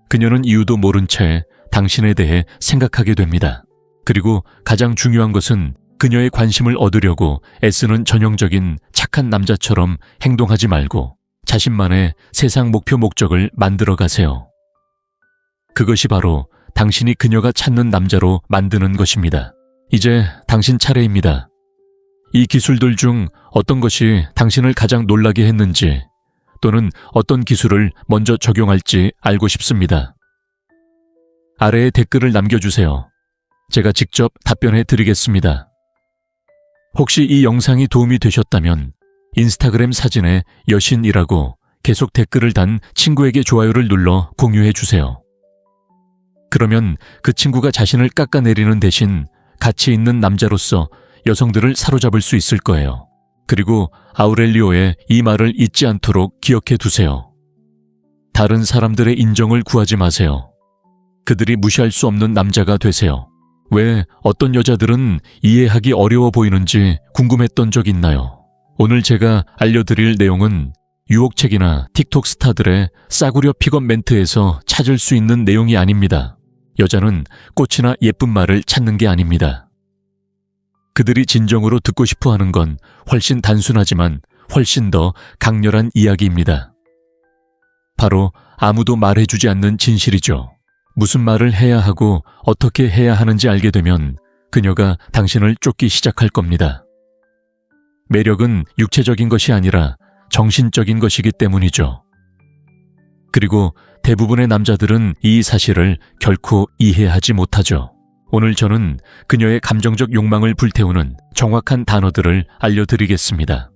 그녀는 이유도 모른 채 당신에 대해 생각하게 됩니다. 그리고 가장 중요한 것은 그녀의 관심을 얻으려고 애쓰는 전형적인 착한 남자처럼 행동하지 말고 자신만의 세상 목표 목적을 만들어 가세요. 그것이 바로 당신이 그녀가 찾는 남자로 만드는 것입니다. 이제 당신 차례입니다. 이 기술들 중 어떤 것이 당신을 가장 놀라게 했는지 또는 어떤 기술을 먼저 적용할지 알고 싶습니다. 아래에 댓글을 남겨주세요. 제가 직접 답변해 드리겠습니다. 혹시 이 영상이 도움이 되셨다면 인스타그램 사진에 여신이라고 계속 댓글을 단 친구에게 좋아요를 눌러 공유해 주세요. 그러면 그 친구가 자신을 깎아내리는 대신 가치 있는 남자로서 여성들을 사로잡을 수 있을 거예요. 그리고 아우렐리오의 이 말을 잊지 않도록 기억해 두세요. 다른 사람들의 인정을 구하지 마세요. 그들이 무시할 수 없는 남자가 되세요. 왜 어떤 여자들은 이해하기 어려워 보이는지 궁금했던 적 있나요? 오늘 제가 알려드릴 내용은 유혹책이나 틱톡 스타들의 싸구려 픽업 멘트에서 찾을 수 있는 내용이 아닙니다. 여자는 꽃이나 예쁜 말을 찾는 게 아닙니다. 그들이 진정으로 듣고 싶어 하는 건 훨씬 단순하지만 훨씬 더 강렬한 이야기입니다. 바로 아무도 말해주지 않는 진실이죠. 무슨 말을 해야 하고 어떻게 해야 하는지 알게 되면 그녀가 당신을 쫓기 시작할 겁니다. 매력은 육체적인 것이 아니라 정신적인 것이기 때문이죠. 그리고 대부분의 남자들은 이 사실을 결코 이해하지 못하죠. 오늘 저는 그녀의 감정적 욕망을 불태우는 정확한 단어들을 알려드리겠습니다.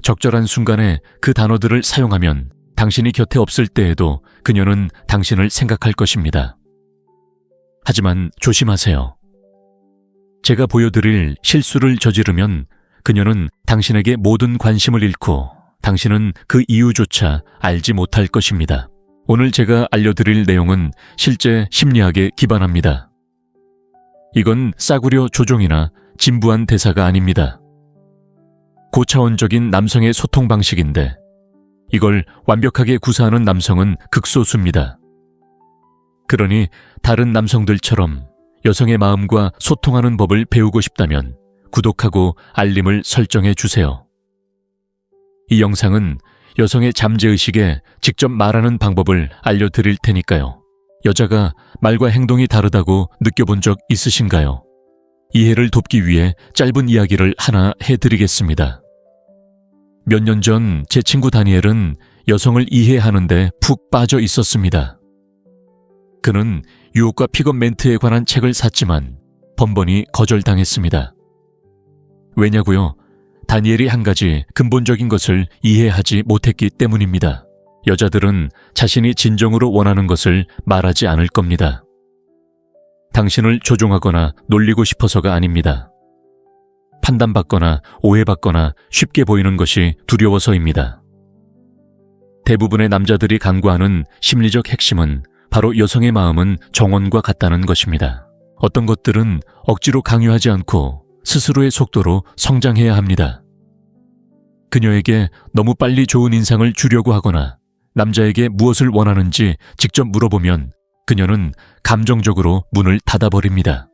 적절한 순간에 그 단어들을 사용하면 당신이 곁에 없을 때에도 그녀는 당신을 생각할 것입니다. 하지만 조심하세요. 제가 보여드릴 실수를 저지르면 그녀는 당신에게 모든 관심을 잃고 당신은 그 이유조차 알지 못할 것입니다. 오늘 제가 알려드릴 내용은 실제 심리학에 기반합니다. 이건 싸구려 조종이나 진부한 대사가 아닙니다. 고차원적인 남성의 소통 방식인데 이걸 완벽하게 구사하는 남성은 극소수입니다. 그러니 다른 남성들처럼 여성의 마음과 소통하는 법을 배우고 싶다면 구독하고 알림을 설정해 주세요. 이 영상은 여성의 잠재의식에 직접 말하는 방법을 알려드릴 테니까요. 여자가 말과 행동이 다르다고 느껴본 적 있으신가요? 이해를 돕기 위해 짧은 이야기를 하나 해드리겠습니다. 몇 년 전 제 친구 다니엘은 여성을 이해하는데 푹 빠져 있었습니다. 그는 유혹과 픽업 멘트에 관한 책을 샀지만 번번이 거절당했습니다. 왜냐고요? 다니엘이 한 가지 근본적인 것을 이해하지 못했기 때문입니다. 여자들은 자신이 진정으로 원하는 것을 말하지 않을 겁니다. 당신을 조종하거나 놀리고 싶어서가 아닙니다. 판단받거나 오해받거나 쉽게 보이는 것이 두려워서입니다. 대부분의 남자들이 간구하는 심리적 핵심은 바로 여성의 마음은 정원과 같다는 것입니다. 어떤 것들은 억지로 강요하지 않고 스스로의 속도로 성장해야 합니다. 그녀에게 너무 빨리 좋은 인상을 주려고 하거나 남자에게 무엇을 원하는지 직접 물어보면 그녀는 감정적으로 문을 닫아버립니다.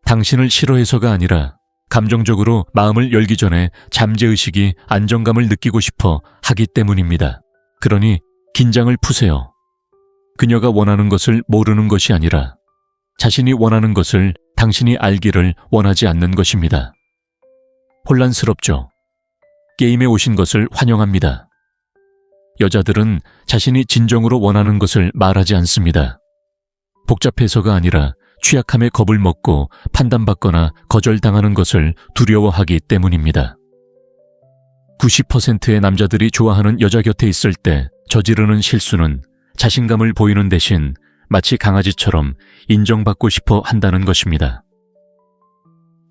당신을 싫어해서가 아니라 감정적으로 마음을 열기 전에 잠재의식이 안정감을 느끼고 싶어 하기 때문입니다. 그러니 긴장을 푸세요. 그녀가 원하는 것을 모르는 것이 아니라 자신이 원하는 것을 당신이 알기를 원하지 않는 것입니다. 혼란스럽죠? 게임에 오신 것을 환영합니다. 여자들은 자신이 진정으로 원하는 것을 말하지 않습니다. 복잡해서가 아니라 취약함에 겁을 먹고 판단받거나 거절당하는 것을 두려워하기 때문입니다. 90%의 남자들이 좋아하는 여자 곁에 있을 때 저지르는 실수는 자신감을 보이는 대신 마치 강아지처럼 인정받고 싶어 한다는 것입니다.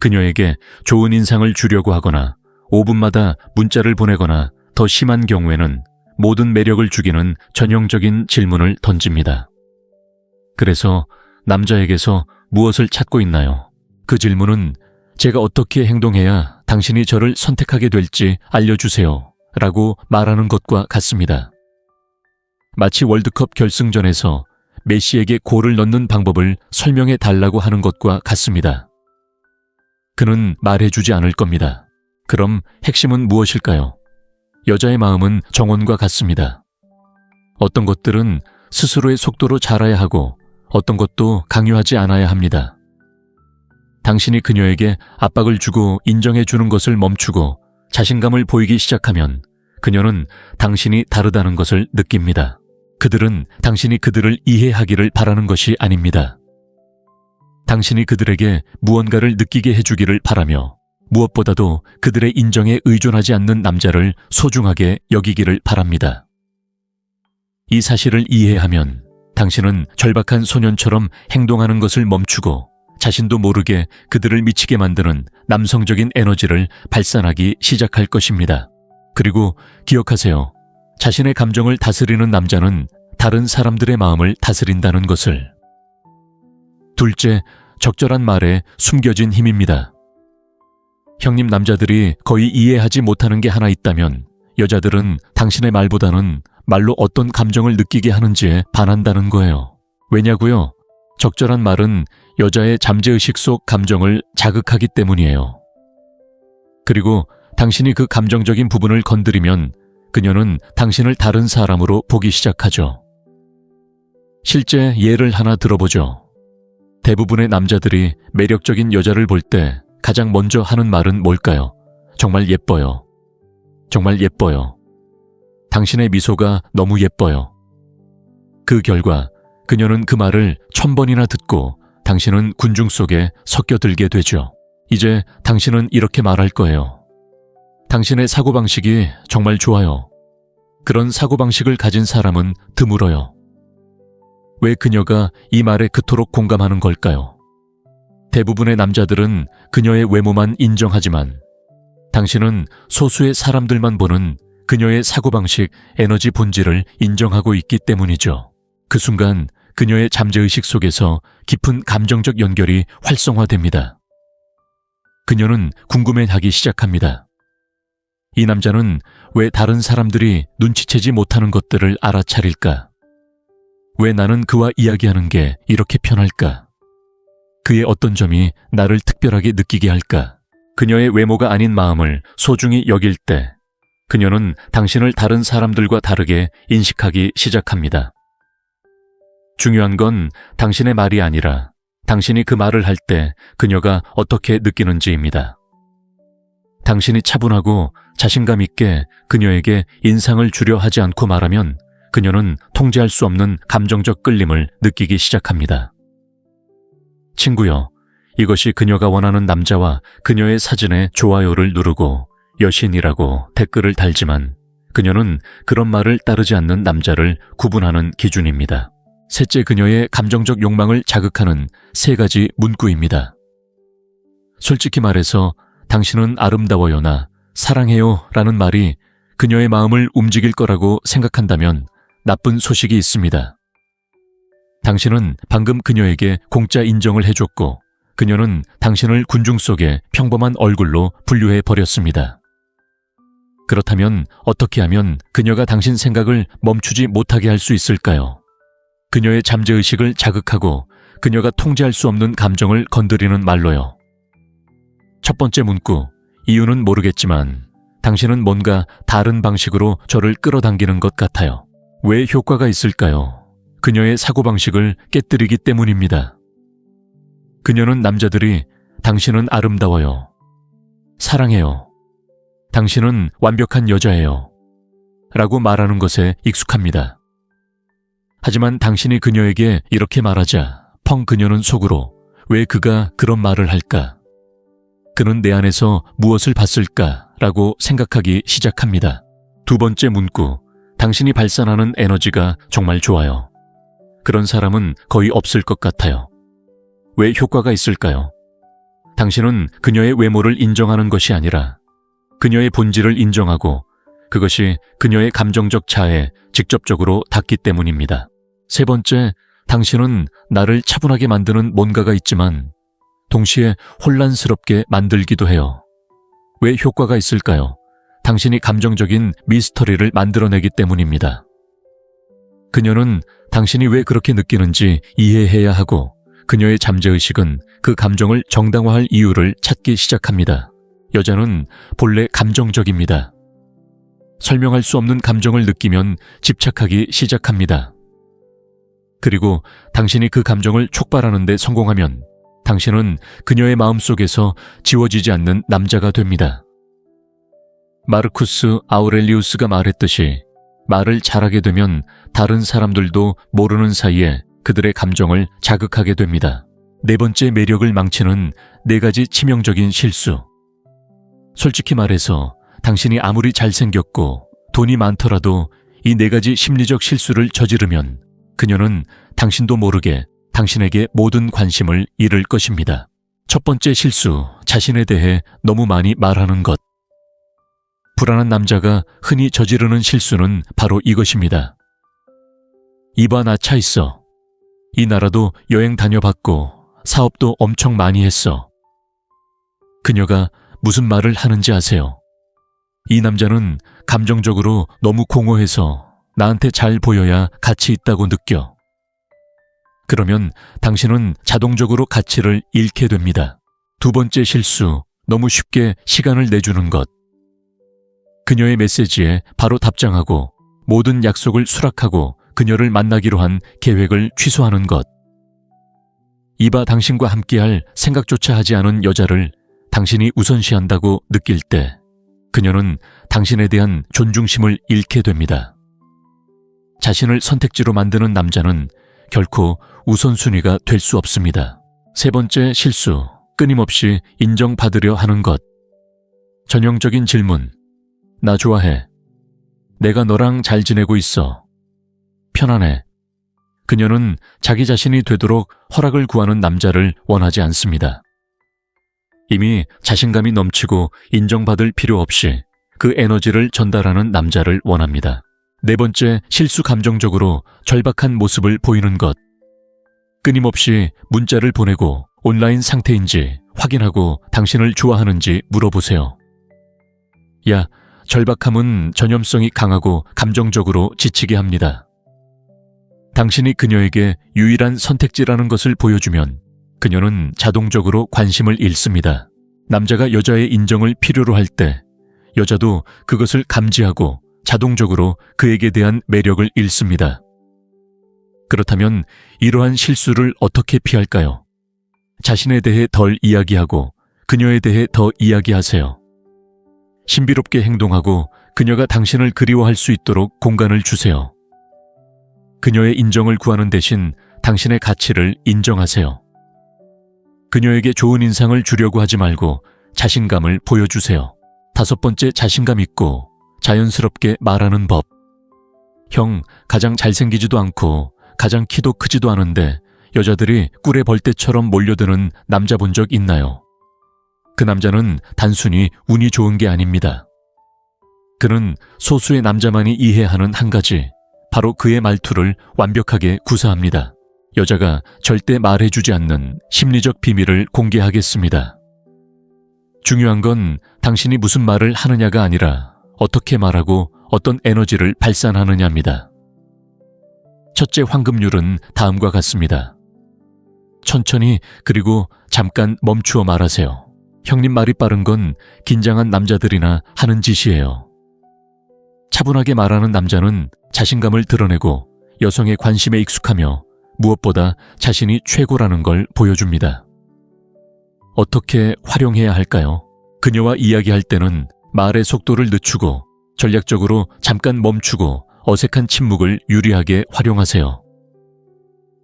그녀에게 좋은 인상을 주려고 하거나 5분마다 문자를 보내거나 더 심한 경우에는 모든 매력을 죽이는 전형적인 질문을 던집니다. 그래서 남자에게서 무엇을 찾고 있나요? 그 질문은 제가 어떻게 행동해야 당신이 저를 선택하게 될지 알려주세요 라고 말하는 것과 같습니다. 마치 월드컵 결승전에서 메시에게 골을 넣는 방법을 설명해 달라고 하는 것과 같습니다. 그는 말해주지 않을 겁니다. 그럼 핵심은 무엇일까요? 여자의 마음은 정원과 같습니다. 어떤 것들은 스스로의 속도로 자라야 하고 어떤 것도 강요하지 않아야 합니다. 당신이 그녀에게 압박을 주고 인정해 주는 것을 멈추고 자신감을 보이기 시작하면 그녀는 당신이 다르다는 것을 느낍니다. 그들은 당신이 그들을 이해하기를 바라는 것이 아닙니다. 당신이 그들에게 무언가를 느끼게 해주기를 바라며 무엇보다도 그들의 인정에 의존하지 않는 남자를 소중하게 여기기를 바랍니다. 이 사실을 이해하면 당신은 절박한 소년처럼 행동하는 것을 멈추고 자신도 모르게 그들을 미치게 만드는 남성적인 에너지를 발산하기 시작할 것입니다. 그리고 기억하세요. 자신의 감정을 다스리는 남자는 다른 사람들의 마음을 다스린다는 것을. 둘째, 적절한 말에 숨겨진 힘입니다. 형님, 남자들이 거의 이해하지 못하는 게 하나 있다면 여자들은 당신의 말보다는 말로 어떤 감정을 느끼게 하는지에 반한다는 거예요. 왜냐고요? 적절한 말은 여자의 잠재의식 속 감정을 자극하기 때문이에요. 그리고 당신이 그 감정적인 부분을 건드리면 그녀는 당신을 다른 사람으로 보기 시작하죠. 실제 예를 하나 들어보죠. 대부분의 남자들이 매력적인 여자를 볼 때 가장 먼저 하는 말은 뭘까요? 정말 예뻐요. 정말 예뻐요. 당신의 미소가 너무 예뻐요. 그 결과 그녀는 그 말을 1000번이나 듣고 당신은 군중 속에 섞여들게 되죠. 이제 당신은 이렇게 말할 거예요. 당신의 사고방식이 정말 좋아요. 그런 사고방식을 가진 사람은 드물어요. 왜 그녀가 이 말에 그토록 공감하는 걸까요? 대부분의 남자들은 그녀의 외모만 인정하지만 당신은 소수의 사람들만 보는 그녀의 사고방식, 에너지 본질을 인정하고 있기 때문이죠. 그 순간 그녀의 잠재의식 속에서 깊은 감정적 연결이 활성화됩니다. 그녀는 궁금해하기 시작합니다. 이 남자는 왜 다른 사람들이 눈치채지 못하는 것들을 알아차릴까? 왜 나는 그와 이야기하는 게 이렇게 편할까? 그의 어떤 점이 나를 특별하게 느끼게 할까? 그녀의 외모가 아닌 마음을 소중히 여길 때 그녀는 당신을 다른 사람들과 다르게 인식하기 시작합니다. 중요한 건 당신의 말이 아니라 당신이 그 말을 할 때 그녀가 어떻게 느끼는지입니다. 당신이 차분하고 자신감 있게 그녀에게 인상을 주려 하지 않고 말하면 그녀는 통제할 수 없는 감정적 끌림을 느끼기 시작합니다. 친구여, 이것이 그녀가 원하는 남자와 그녀의 사진에 좋아요를 누르고 여신이라고 댓글을 달지만 그녀는 그런 말을 따르지 않는 남자를 구분하는 기준입니다. 셋째, 그녀의 감정적 욕망을 자극하는 3가지 문구입니다. 솔직히 말해서 당신은 아름다워요나 사랑해요 라는 말이 그녀의 마음을 움직일 거라고 생각한다면 나쁜 소식이 있습니다. 당신은 방금 그녀에게 공짜 인정을 해줬고 그녀는 당신을 군중 속에 평범한 얼굴로 분류해 버렸습니다. 그렇다면 어떻게 하면 그녀가 당신 생각을 멈추지 못하게 할 수 있을까요? 그녀의 잠재의식을 자극하고 그녀가 통제할 수 없는 감정을 건드리는 말로요. 첫 번째 문구, 이유는 모르겠지만 당신은 뭔가 다른 방식으로 저를 끌어당기는 것 같아요. 왜 효과가 있을까요? 그녀의 사고방식을 깨뜨리기 때문입니다. 그녀는 남자들이 당신은 아름다워요. 사랑해요. 당신은 완벽한 여자예요. 라고 말하는 것에 익숙합니다. 하지만 당신이 그녀에게 이렇게 말하자 펑 그녀는 속으로 왜 그가 그런 말을 할까? 그는 내 안에서 무엇을 봤을까? 라고 생각하기 시작합니다. 두 번째 문구, 당신이 발산하는 에너지가 정말 좋아요. 그런 사람은 거의 없을 것 같아요. 왜 효과가 있을까요? 당신은 그녀의 외모를 인정하는 것이 아니라 그녀의 본질을 인정하고 그것이 그녀의 감정적 자아에 직접적으로 닿기 때문입니다. 세 번째, 당신은 나를 차분하게 만드는 뭔가가 있지만 동시에 혼란스럽게 만들기도 해요. 왜 효과가 있을까요? 당신이 감정적인 미스터리를 만들어내기 때문입니다. 그녀는 당신이 왜 그렇게 느끼는지 이해해야 하고 그녀의 잠재의식은 그 감정을 정당화할 이유를 찾기 시작합니다. 여자는 본래 감정적입니다. 설명할 수 없는 감정을 느끼면 집착하기 시작합니다. 그리고 당신이 그 감정을 촉발하는 데 성공하면 당신은 그녀의 마음속에서 지워지지 않는 남자가 됩니다. 마르쿠스 아우렐리우스가 말했듯이 말을 잘하게 되면 다른 사람들도 모르는 사이에 그들의 감정을 자극하게 됩니다. 네 번째, 매력을 망치는 4가지 치명적인 실수. 솔직히 말해서 당신이 아무리 잘생겼고 돈이 많더라도 이 4가지 심리적 실수를 저지르면 그녀는 당신도 모르게 당신에게 모든 관심을 잃을 것입니다. 첫 번째 실수, 자신에 대해 너무 많이 말하는 것. 불안한 남자가 흔히 저지르는 실수는 바로 이것입니다. 이봐, 나 차 있어. 이 나라도 여행 다녀봤고 사업도 엄청 많이 했어. 그녀가 무슨 말을 하는지 아세요? 이 남자는 감정적으로 너무 공허해서 나한테 잘 보여야 가치 있다고 느껴. 그러면 당신은 자동적으로 가치를 잃게 됩니다. 두 번째 실수, 너무 쉽게 시간을 내주는 것. 그녀의 메시지에 바로 답장하고 모든 약속을 수락하고 그녀를 만나기로 한 계획을 취소하는 것. 이봐, 당신과 함께할 생각조차 하지 않은 여자를 당신이 우선시한다고 느낄 때 그녀는 당신에 대한 존중심을 잃게 됩니다. 자신을 선택지로 만드는 남자는 결코 우선순위가 될 수 없습니다. 세 번째 실수, 끊임없이 인정받으려 하는 것. 전형적인 질문. 나 좋아해. 내가 너랑 잘 지내고 있어. 편안해. 그녀는 자기 자신이 되도록 허락을 구하는 남자를 원하지 않습니다. 이미 자신감이 넘치고 인정받을 필요 없이 그 에너지를 전달하는 남자를 원합니다. 네 번째, 실수, 감정적으로 절박한 모습을 보이는 것. 끊임없이 문자를 보내고 온라인 상태인지 확인하고 당신을 좋아하는지 물어보세요. 야, 절박함은 전염성이 강하고 감정적으로 지치게 합니다. 당신이 그녀에게 유일한 선택지라는 것을 보여주면 그녀는 자동적으로 관심을 잃습니다. 남자가 여자의 인정을 필요로 할 때 여자도 그것을 감지하고 자동적으로 그에게 대한 매력을 잃습니다. 그렇다면 이러한 실수를 어떻게 피할까요? 자신에 대해 덜 이야기하고 그녀에 대해 더 이야기하세요. 신비롭게 행동하고 그녀가 당신을 그리워할 수 있도록 공간을 주세요. 그녀의 인정을 구하는 대신 당신의 가치를 인정하세요. 그녀에게 좋은 인상을 주려고 하지 말고 자신감을 보여주세요. 다섯 번째, 자신감 있고 자연스럽게 말하는 법. 형, 가장 잘생기지도 않고 가장 키도 크지도 않은데 여자들이 꿀에 벌떼처럼 몰려드는 남자 본 적 있나요? 그 남자는 단순히 운이 좋은 게 아닙니다. 그는 소수의 남자만이 이해하는 한 가지, 바로 그의 말투를 완벽하게 구사합니다. 여자가 절대 말해주지 않는 심리적 비밀을 공개하겠습니다. 중요한 건 당신이 무슨 말을 하느냐가 아니라 어떻게 말하고 어떤 에너지를 발산하느냐입니다. 첫째, 황금률은 다음과 같습니다. 천천히 그리고 잠깐 멈추어 말하세요. 형님, 말이 빠른 건 긴장한 남자들이나 하는 짓이에요. 차분하게 말하는 남자는 자신감을 드러내고 여성의 관심에 익숙하며 무엇보다 자신이 최고라는 걸 보여줍니다. 어떻게 활용해야 할까요? 그녀와 이야기할 때는 말의 속도를 늦추고 전략적으로 잠깐 멈추고 어색한 침묵을 유리하게 활용하세요.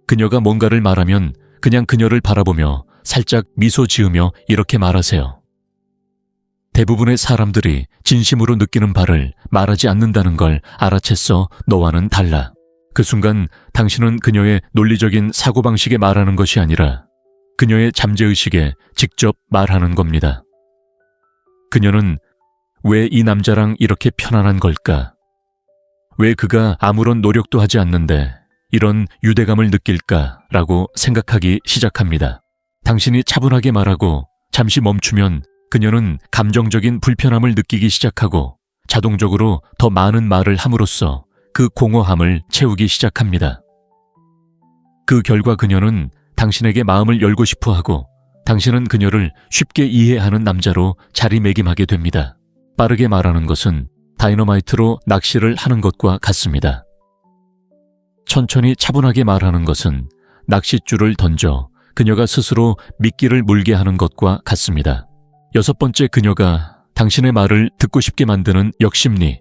그녀가 뭔가를 말하면 그냥 그녀를 바라보며 살짝 미소 지으며 이렇게 말하세요. 대부분의 사람들이 진심으로 느끼는 바를 말하지 않는다는 걸 알아챘어. 너와는 달라. 그 순간 당신은 그녀의 논리적인 사고방식에 말하는 것이 아니라 그녀의 잠재의식에 직접 말하는 겁니다. 그녀는 왜 이 남자랑 이렇게 편안한 걸까? 왜 그가 아무런 노력도 하지 않는데 이런 유대감을 느낄까라고 생각하기 시작합니다. 당신이 차분하게 말하고 잠시 멈추면 그녀는 감정적인 불편함을 느끼기 시작하고 자동적으로 더 많은 말을 함으로써 그 공허함을 채우기 시작합니다. 그 결과 그녀는 당신에게 마음을 열고 싶어 하고 당신은 그녀를 쉽게 이해하는 남자로 자리매김하게 됩니다. 빠르게 말하는 것은 다이너마이트로 낚시를 하는 것과 같습니다. 천천히 차분하게 말하는 것은 낚싯줄을 던져 그녀가 스스로 미끼를 물게 하는 것과 같습니다. 6번째, 그녀가 당신의 말을 듣고 싶게 만드는 역심리.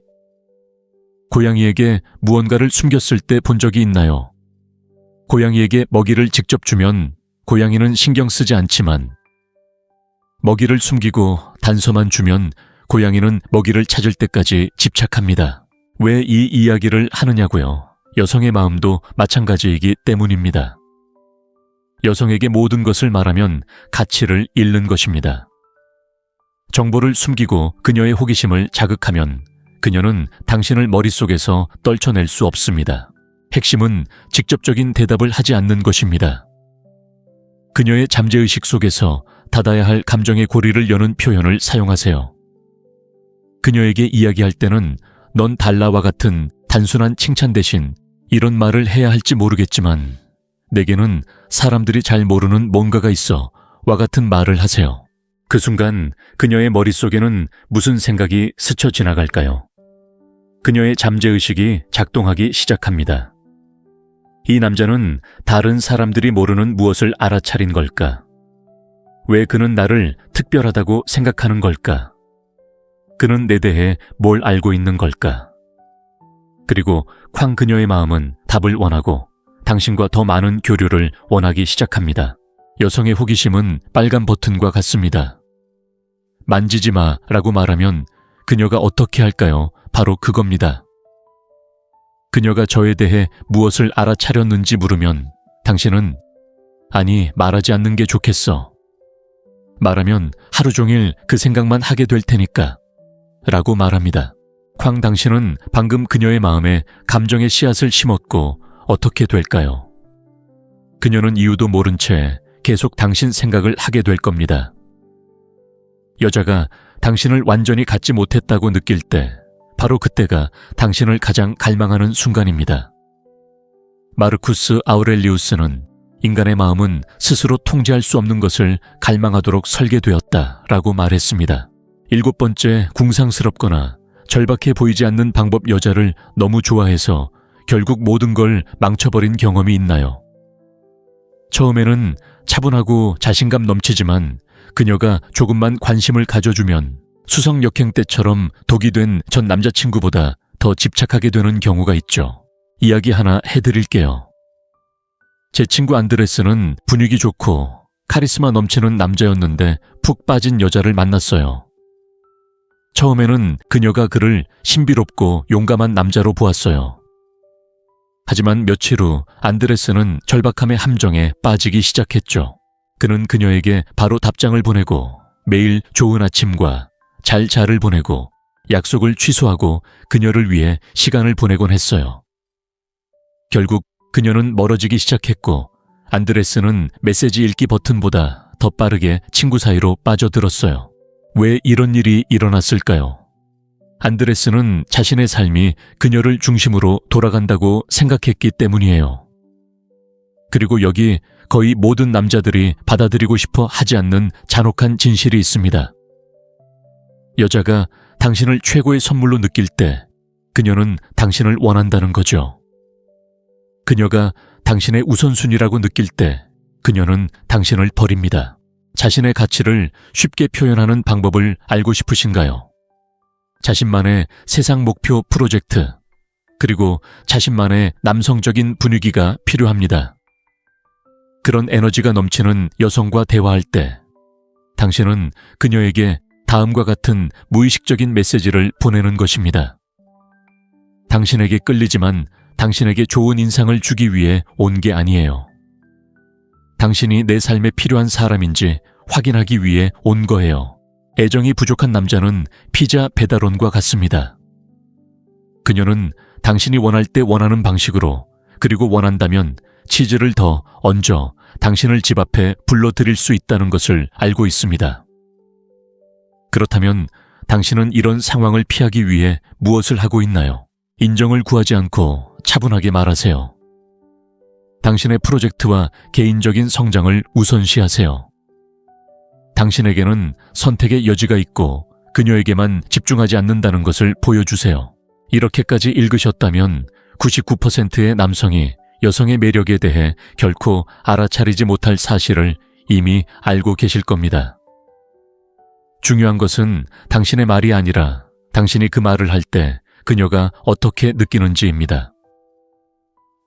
고양이에게 무언가를 숨겼을 때 본 적이 있나요? 고양이에게 먹이를 직접 주면 고양이는 신경 쓰지 않지만 먹이를 숨기고 단서만 주면 고양이는 먹이를 찾을 때까지 집착합니다. 왜 이 이야기를 하느냐고요? 여성의 마음도 마찬가지이기 때문입니다. 여성에게 모든 것을 말하면 가치를 잃는 것입니다. 정보를 숨기고 그녀의 호기심을 자극하면 그녀는 당신을 머릿속에서 떨쳐낼 수 없습니다. 핵심은 직접적인 대답을 하지 않는 것입니다. 그녀의 잠재의식 속에서 닫아야 할 감정의 고리를 여는 표현을 사용하세요. 그녀에게 이야기할 때는 넌 달라와 같은 단순한 칭찬 대신 이런 말을 해야 할지 모르겠지만 내게는 사람들이 잘 모르는 뭔가가 있어 와 같은 말을 하세요. 그 순간 그녀의 머릿속에는 무슨 생각이 스쳐 지나갈까요? 그녀의 잠재의식이 작동하기 시작합니다. 이 남자는 다른 사람들이 모르는 무엇을 알아차린 걸까? 왜 그는 나를 특별하다고 생각하는 걸까? 그는 내 대해 뭘 알고 있는 걸까? 그리고 쾅, 그녀의 마음은 답을 원하고 당신과 더 많은 교류를 원하기 시작합니다. 여성의 호기심은 빨간 버튼과 같습니다. 만지지 마라고 말하면 그녀가 어떻게 할까요? 바로 그겁니다. 그녀가 저에 대해 무엇을 알아차렸는지 물으면 당신은 아니, 말하지 않는 게 좋겠어. 말하면 하루 종일 그 생각만 하게 될 테니까 라고 말합니다. 쾅, 당신은 방금 그녀의 마음에 감정의 씨앗을 심었고 어떻게 될까요? 그녀는 이유도 모른 채 계속 당신 생각을 하게 될 겁니다. 여자가 당신을 완전히 갖지 못했다고 느낄 때 바로 그때가 당신을 가장 갈망하는 순간입니다. 마르쿠스 아우렐리우스는 인간의 마음은 스스로 통제할 수 없는 것을 갈망하도록 설계되었다라고 말했습니다. 7번째, 궁상스럽거나 절박해 보이지 않는 방법. 여자를 너무 좋아해서 결국 모든 걸 망쳐버린 경험이 있나요? 처음에는 차분하고 자신감 넘치지만 그녀가 조금만 관심을 가져주면 수성 역행 때처럼 독이 된 전 남자친구보다 더 집착하게 되는 경우가 있죠. 이야기 하나 해드릴게요. 제 친구 안드레스는 분위기 좋고 카리스마 넘치는 남자였는데 푹 빠진 여자를 만났어요. 처음에는 그녀가 그를 신비롭고 용감한 남자로 보았어요. 하지만 며칠 후 안드레스는 절박함의 함정에 빠지기 시작했죠. 그는 그녀에게 바로 답장을 보내고 매일 좋은 아침과 잘 자를 보내고 약속을 취소하고 그녀를 위해 시간을 보내곤 했어요. 결국 그녀는 멀어지기 시작했고 안드레스는 메시지 읽기 버튼보다 더 빠르게 친구 사이로 빠져들었어요. 왜 이런 일이 일어났을까요? 안드레스는 자신의 삶이 그녀를 중심으로 돌아간다고 생각했기 때문이에요. 그리고 여기 거의 모든 남자들이 받아들이고 싶어 하지 않는 잔혹한 진실이 있습니다. 여자가 당신을 최고의 선물로 느낄 때 그녀는 당신을 원한다는 거죠. 그녀가 당신의 우선순위라고 느낄 때 그녀는 당신을 버립니다. 자신의 가치를 쉽게 표현하는 방법을 알고 싶으신가요? 자신만의 세상 목표 프로젝트, 그리고 자신만의 남성적인 분위기가 필요합니다. 그런 에너지가 넘치는 여성과 대화할 때 당신은 그녀에게 다음과 같은 무의식적인 메시지를 보내는 것입니다. 당신에게 끌리지만 당신에게 좋은 인상을 주기 위해 온 게 아니에요. 당신이 내 삶에 필요한 사람인지 확인하기 위해 온 거예요. 애정이 부족한 남자는 피자 배달원과 같습니다. 그녀는 당신이 원할 때 원하는 방식으로, 그리고 원한다면 치즈를 더 얹어 당신을 집 앞에 불러들일 수 있다는 것을 알고 있습니다. 그렇다면 당신은 이런 상황을 피하기 위해 무엇을 하고 있나요? 인정을 구하지 않고 차분하게 말하세요. 당신의 프로젝트와 개인적인 성장을 우선시하세요. 당신에게는 선택의 여지가 있고 그녀에게만 집중하지 않는다는 것을 보여주세요. 이렇게까지 읽으셨다면 99%의 남성이 여성의 매력에 대해 결코 알아차리지 못할 사실을 이미 알고 계실 겁니다. 중요한 것은 당신의 말이 아니라 당신이 그 말을 할 때 그녀가 어떻게 느끼는지입니다.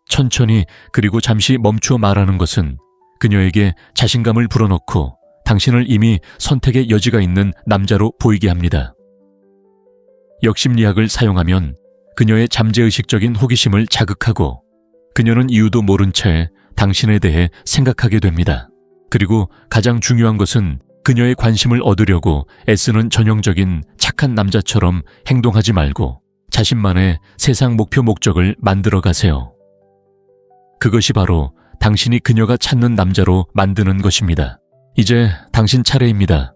천천히 그리고 잠시 멈추어 말하는 것은 그녀에게 자신감을 불어넣고 당신을 이미 선택의 여지가 있는 남자로 보이게 합니다. 역심리학을 사용하면 그녀의 잠재의식적인 호기심을 자극하고 그녀는 이유도 모른 채 당신에 대해 생각하게 됩니다. 그리고 가장 중요한 것은 그녀의 관심을 얻으려고 애쓰는 전형적인 착한 남자처럼 행동하지 말고 자신만의 세상 목표 목적을 만들어 가세요. 그것이 바로 당신이 그녀가 찾는 남자로 만드는 것입니다. 이제 당신 차례입니다.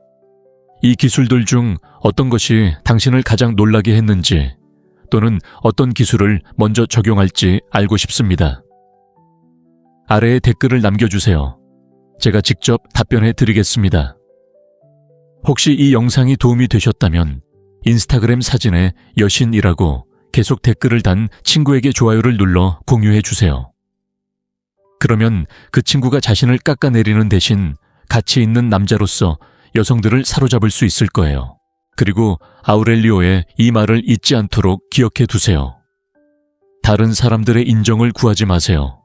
이 기술들 중 어떤 것이 당신을 가장 놀라게 했는지 또는 어떤 기술을 먼저 적용할지 알고 싶습니다. 아래에 댓글을 남겨주세요. 제가 직접 답변해 드리겠습니다. 혹시 이 영상이 도움이 되셨다면 인스타그램 사진에 여신이라고 계속 댓글을 단 친구에게 좋아요를 눌러 공유해 주세요. 그러면 그 친구가 자신을 깎아내리는 대신 가치 있는 남자로서 여성들을 사로잡을 수 있을 거예요. 그리고 아우렐리오의 이 말을 잊지 않도록 기억해 두세요. 다른 사람들의 인정을 구하지 마세요.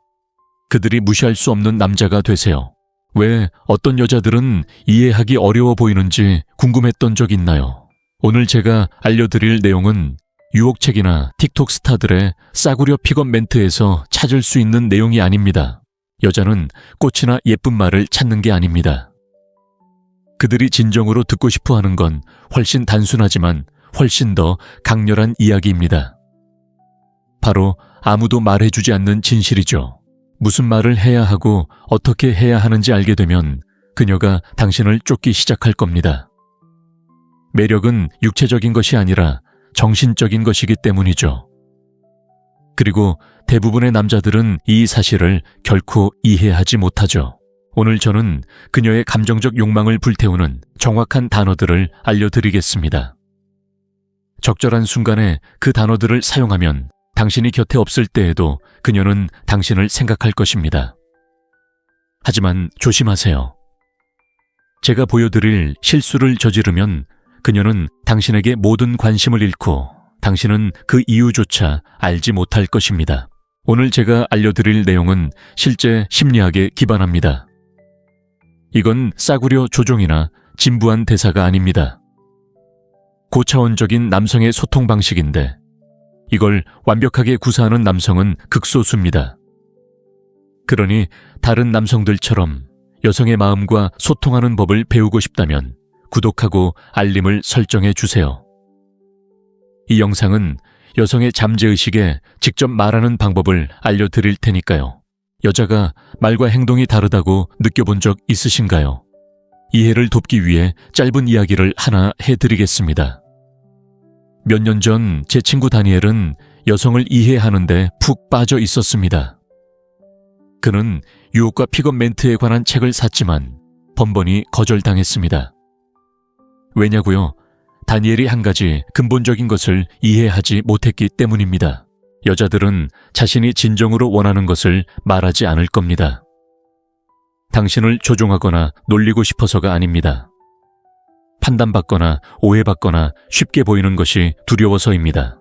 그들이 무시할 수 없는 남자가 되세요. 왜 어떤 여자들은 이해하기 어려워 보이는지 궁금했던 적 있나요? 오늘 제가 알려드릴 내용은 유혹책이나 틱톡 스타들의 싸구려 픽업 멘트에서 찾을 수 있는 내용이 아닙니다. 여자는 꽃이나 예쁜 말을 찾는 게 아닙니다. 그들이 진정으로 듣고 싶어 하는 건 훨씬 단순하지만 훨씬 더 강렬한 이야기입니다. 바로 아무도 말해주지 않는 진실이죠. 무슨 말을 해야 하고 어떻게 해야 하는지 알게 되면 그녀가 당신을 쫓기 시작할 겁니다. 매력은 육체적인 것이 아니라 정신적인 것이기 때문이죠. 그리고 대부분의 남자들은 이 사실을 결코 이해하지 못하죠. 오늘 저는 그녀의 감정적 욕망을 불태우는 정확한 단어들을 알려드리겠습니다. 적절한 순간에 그 단어들을 사용하면 당신이 곁에 없을 때에도 그녀는 당신을 생각할 것입니다. 하지만 조심하세요. 제가 보여드릴 실수를 저지르면 그녀는 당신에게 모든 관심을 잃고 당신은 그 이유조차 알지 못할 것입니다. 오늘 제가 알려드릴 내용은 실제 심리학에 기반합니다. 이건 싸구려 조종이나 진부한 대사가 아닙니다. 고차원적인 남성의 소통 방식인데 이걸 완벽하게 구사하는 남성은 극소수입니다. 그러니 다른 남성들처럼 여성의 마음과 소통하는 법을 배우고 싶다면 구독하고 알림을 설정해 주세요. 이 영상은 여성의 잠재의식에 직접 말하는 방법을 알려드릴 테니까요. 여자가 말과 행동이 다르다고 느껴본 적 있으신가요? 이해를 돕기 위해 짧은 이야기를 하나 해드리겠습니다. 몇 년 전 제 친구 다니엘은 여성을 이해하는데 푹 빠져 있었습니다. 그는 유혹과 픽업 멘트에 관한 책을 샀지만 번번이 거절당했습니다. 왜냐고요? 다니엘이 한 가지 근본적인 것을 이해하지 못했기 때문입니다. 여자들은 자신이 진정으로 원하는 것을 말하지 않을 겁니다. 당신을 조종하거나 놀리고 싶어서가 아닙니다. 판단받거나 오해받거나 쉽게 보이는 것이 두려워서입니다.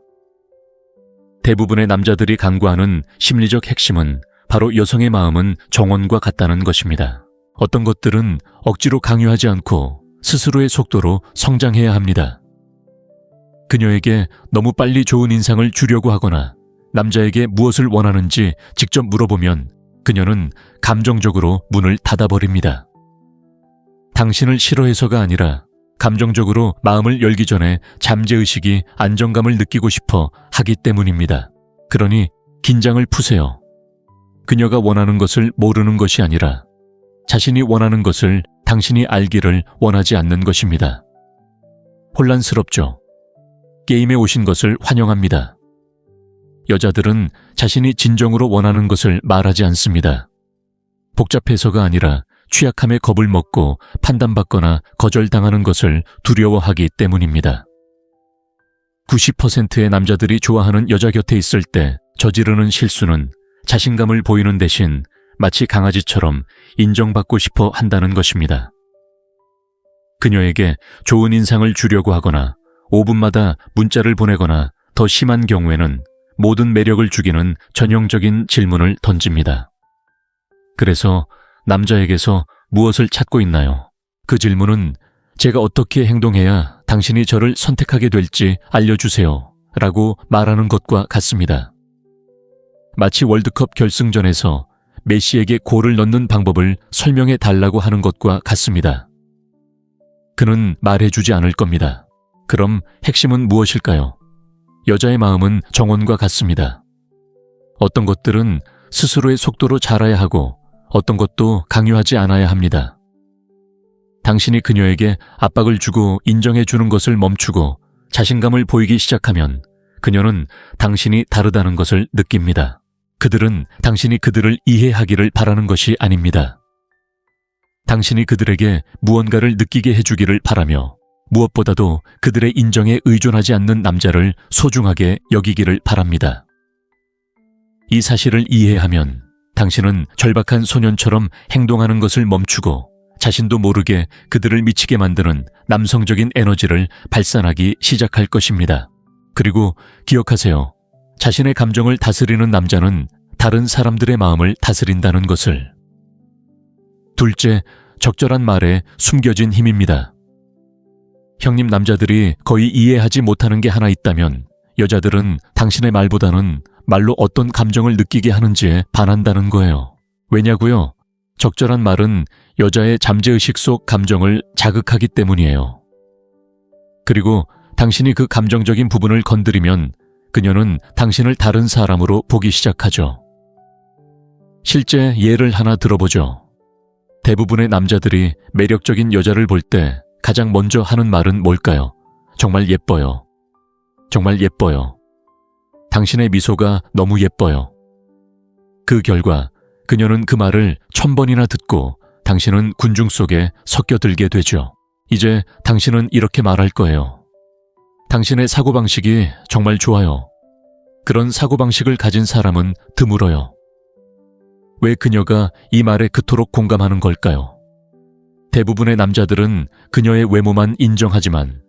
대부분의 남자들이 간구하는 심리적 핵심은 바로 여성의 마음은 정원과 같다는 것입니다. 어떤 것들은 억지로 강요하지 않고 스스로의 속도로 성장해야 합니다. 그녀에게 너무 빨리 좋은 인상을 주려고 하거나 남자에게 무엇을 원하는지 직접 물어보면 그녀는 감정적으로 문을 닫아버립니다. 당신을 싫어해서가 아니라 감정적으로 마음을 열기 전에 잠재의식이 안정감을 느끼고 싶어 하기 때문입니다. 그러니 긴장을 푸세요. 그녀가 원하는 것을 모르는 것이 아니라 자신이 원하는 것을 당신이 알기를 원하지 않는 것입니다. 혼란스럽죠? 게임에 오신 것을 환영합니다. 여자들은 자신이 진정으로 원하는 것을 말하지 않습니다. 복잡해서가 아니라 취약함에 겁을 먹고 판단받거나 거절당하는 것을 두려워하기 때문입니다. 90%의 남자들이 좋아하는 여자 곁에 있을 때 저지르는 실수는 자신감을 보이는 대신 마치 강아지처럼 인정받고 싶어 한다는 것입니다. 그녀에게 좋은 인상을 주려고 하거나 5분마다 문자를 보내거나 더 심한 경우에는 모든 매력을 죽이는 전형적인 질문을 던집니다. 그래서 남자에게서 무엇을 찾고 있나요? 그 질문은 제가 어떻게 행동해야 당신이 저를 선택하게 될지 알려주세요 라고 말하는 것과 같습니다. 마치 월드컵 결승전에서 메시에게 골을 넣는 방법을 설명해 달라고 하는 것과 같습니다. 그는 말해주지 않을 겁니다. 그럼 핵심은 무엇일까요? 여자의 마음은 정원과 같습니다. 어떤 것들은 스스로의 속도로 자라야 하고 어떤 것도 강요하지 않아야 합니다. 당신이 그녀에게 압박을 주고 인정해주는 것을 멈추고 자신감을 보이기 시작하면 그녀는 당신이 다르다는 것을 느낍니다. 그들은 당신이 그들을 이해하기를 바라는 것이 아닙니다. 당신이 그들에게 무언가를 느끼게 해주기를 바라며 무엇보다도 그들의 인정에 의존하지 않는 남자를 소중하게 여기기를 바랍니다. 이 사실을 이해하면 당신은 절박한 소년처럼 행동하는 것을 멈추고 자신도 모르게 그들을 미치게 만드는 남성적인 에너지를 발산하기 시작할 것입니다. 그리고 기억하세요. 자신의 감정을 다스리는 남자는 다른 사람들의 마음을 다스린다는 것을. 둘째, 적절한 말에 숨겨진 힘입니다. 형님, 남자들이 거의 이해하지 못하는 게 하나 있다면 여자들은 당신의 말보다는 말로 어떤 감정을 느끼게 하는지에 반한다는 거예요. 왜냐고요? 적절한 말은 여자의 잠재의식 속 감정을 자극하기 때문이에요. 그리고 당신이 그 감정적인 부분을 건드리면 그녀는 당신을 다른 사람으로 보기 시작하죠. 실제 예를 하나 들어보죠. 대부분의 남자들이 매력적인 여자를 볼 때 가장 먼저 하는 말은 뭘까요? 정말 예뻐요. 정말 예뻐요. 당신의 미소가 너무 예뻐요. 그 결과 그녀는 그 말을 1000번이나 듣고 당신은 군중 속에 섞여들게 되죠. 이제 당신은 이렇게 말할 거예요. 당신의 사고방식이 정말 좋아요. 그런 사고방식을 가진 사람은 드물어요. 왜 그녀가 이 말에 그토록 공감하는 걸까요? 대부분의 남자들은 그녀의 외모만 인정하지만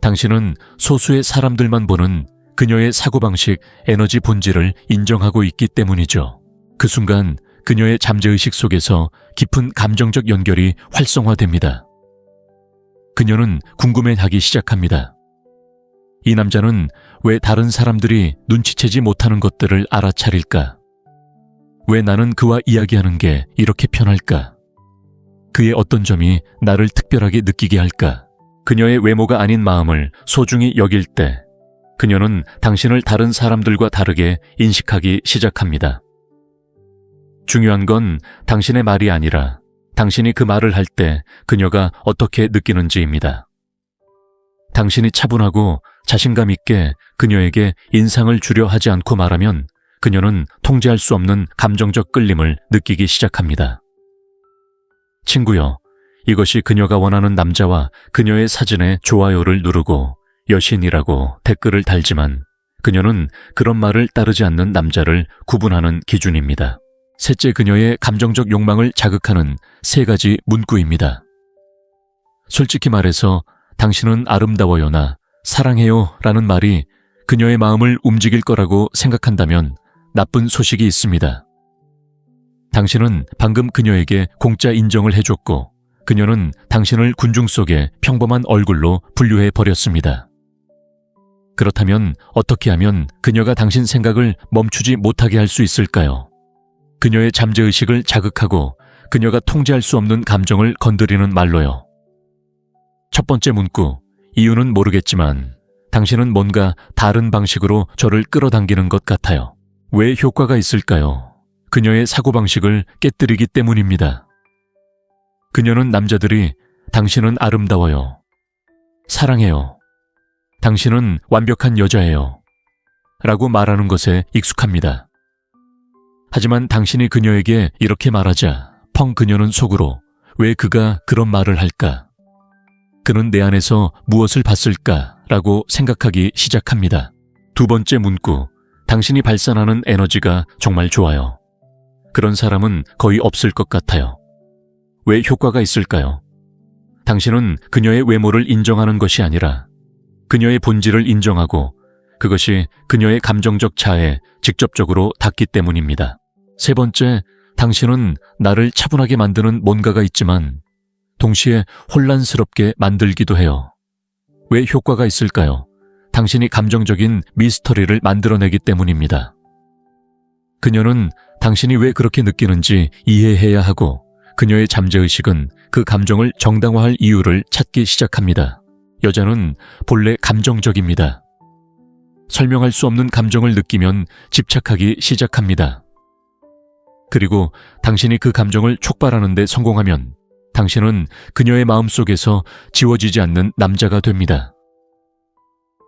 당신은 소수의 사람들만 보는 그녀의 사고방식, 에너지 본질을 인정하고 있기 때문이죠. 그 순간 그녀의 잠재의식 속에서 깊은 감정적 연결이 활성화됩니다. 그녀는 궁금해하기 시작합니다. 이 남자는 왜 다른 사람들이 눈치채지 못하는 것들을 알아차릴까? 왜 나는 그와 이야기하는 게 이렇게 편할까? 그의 어떤 점이 나를 특별하게 느끼게 할까? 그녀의 외모가 아닌 마음을 소중히 여길 때 그녀는 당신을 다른 사람들과 다르게 인식하기 시작합니다. 중요한 건 당신의 말이 아니라 당신이 그 말을 할 때 그녀가 어떻게 느끼는지입니다. 당신이 차분하고 자신감 있게 그녀에게 인상을 주려 하지 않고 말하면 그녀는 통제할 수 없는 감정적 끌림을 느끼기 시작합니다. 친구여, 이것이 그녀가 원하는 남자와 그녀의 사진에 좋아요를 누르고 여신이라고 댓글을 달지만 그녀는 그런 말을 따르지 않는 남자를 구분하는 기준입니다. 셋째, 그녀의 감정적 욕망을 자극하는 3가지 문구입니다. 솔직히 말해서 당신은 아름다워요나 사랑해요 라는 말이 그녀의 마음을 움직일 거라고 생각한다면 나쁜 소식이 있습니다. 당신은 방금 그녀에게 공짜 인정을 해줬고 그녀는 당신을 군중 속에 평범한 얼굴로 분류해 버렸습니다. 그렇다면 어떻게 하면 그녀가 당신 생각을 멈추지 못하게 할 수 있을까요? 그녀의 잠재의식을 자극하고 그녀가 통제할 수 없는 감정을 건드리는 말로요. 첫 번째 문구, 이유는 모르겠지만 당신은 뭔가 다른 방식으로 저를 끌어당기는 것 같아요. 왜 효과가 있을까요? 그녀의 사고방식을 깨뜨리기 때문입니다. 그녀는 남자들이 당신은 아름다워요. 사랑해요. 당신은 완벽한 여자예요. 라고 말하는 것에 익숙합니다. 하지만 당신이 그녀에게 이렇게 말하자 펑 그녀는 속으로 왜 그가 그런 말을 할까? 그는 내 안에서 무엇을 봤을까? 라고 생각하기 시작합니다. 두 번째 문구, 당신이 발산하는 에너지가 정말 좋아요. 그런 사람은 거의 없을 것 같아요. 왜 효과가 있을까요? 당신은 그녀의 외모를 인정하는 것이 아니라 그녀의 본질을 인정하고 그것이 그녀의 감정적 자아에 직접적으로 닿기 때문입니다. 세 번째, 당신은 나를 차분하게 만드는 뭔가가 있지만 동시에 혼란스럽게 만들기도 해요. 왜 효과가 있을까요? 당신이 감정적인 미스터리를 만들어내기 때문입니다. 그녀는 당신이 왜 그렇게 느끼는지 이해해야 하고 그녀의 잠재의식은 그 감정을 정당화할 이유를 찾기 시작합니다. 여자는 본래 감정적입니다. 설명할 수 없는 감정을 느끼면 집착하기 시작합니다. 그리고 당신이 그 감정을 촉발하는 데 성공하면 당신은 그녀의 마음속에서 지워지지 않는 남자가 됩니다.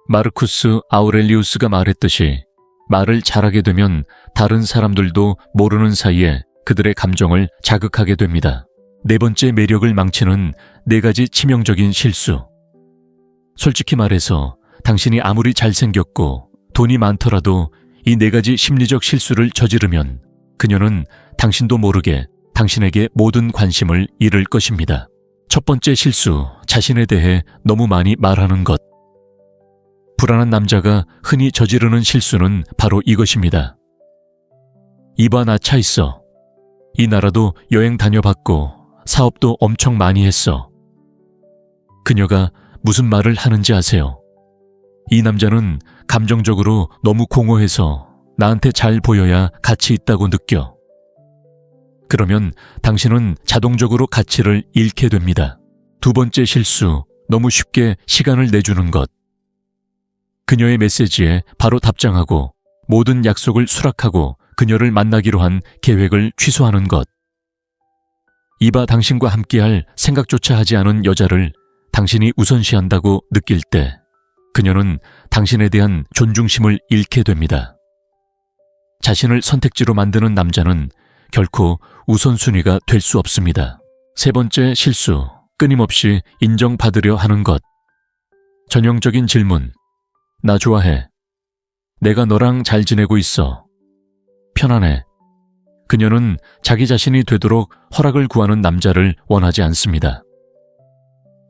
마르쿠스 아우렐리우스가 말했듯이 말을 잘하게 되면 다른 사람들도 모르는 사이에 그들의 감정을 자극하게 됩니다. 네 번째, 매력을 망치는 4가지 치명적인 실수. 솔직히 말해서 당신이 아무리 잘생겼고 돈이 많더라도 이 4가지 심리적 실수를 저지르면 그녀는 당신도 모르게 당신에게 모든 관심을 잃을 것입니다. 첫 번째 실수, 자신에 대해 너무 많이 말하는 것. 불안한 남자가 흔히 저지르는 실수는 바로 이것입니다. 이봐, 나 차 있어. 이 나라도 여행 다녀봤고 사업도 엄청 많이 했어. 그녀가 무슨 말을 하는지 아세요? 이 남자는 감정적으로 너무 공허해서 나한테 잘 보여야 가치 있다고 느껴. 그러면 당신은 자동적으로 가치를 잃게 됩니다. 두 번째 실수, 너무 쉽게 시간을 내주는 것. 그녀의 메시지에 바로 답장하고 모든 약속을 수락하고 그녀를 만나기로 한 계획을 취소하는 것. 이봐, 당신과 함께할 생각조차 하지 않은 여자를 당신이 우선시한다고 느낄 때 그녀는 당신에 대한 존중심을 잃게 됩니다. 자신을 선택지로 만드는 남자는 결코 우선순위가 될 수 없습니다. 세 번째 실수, 끊임없이 인정받으려 하는 것. 전형적인 질문, 나 좋아해. 내가 너랑 잘 지내고 있어. 편안해. 그녀는 자기 자신이 되도록 허락을 구하는 남자를 원하지 않습니다.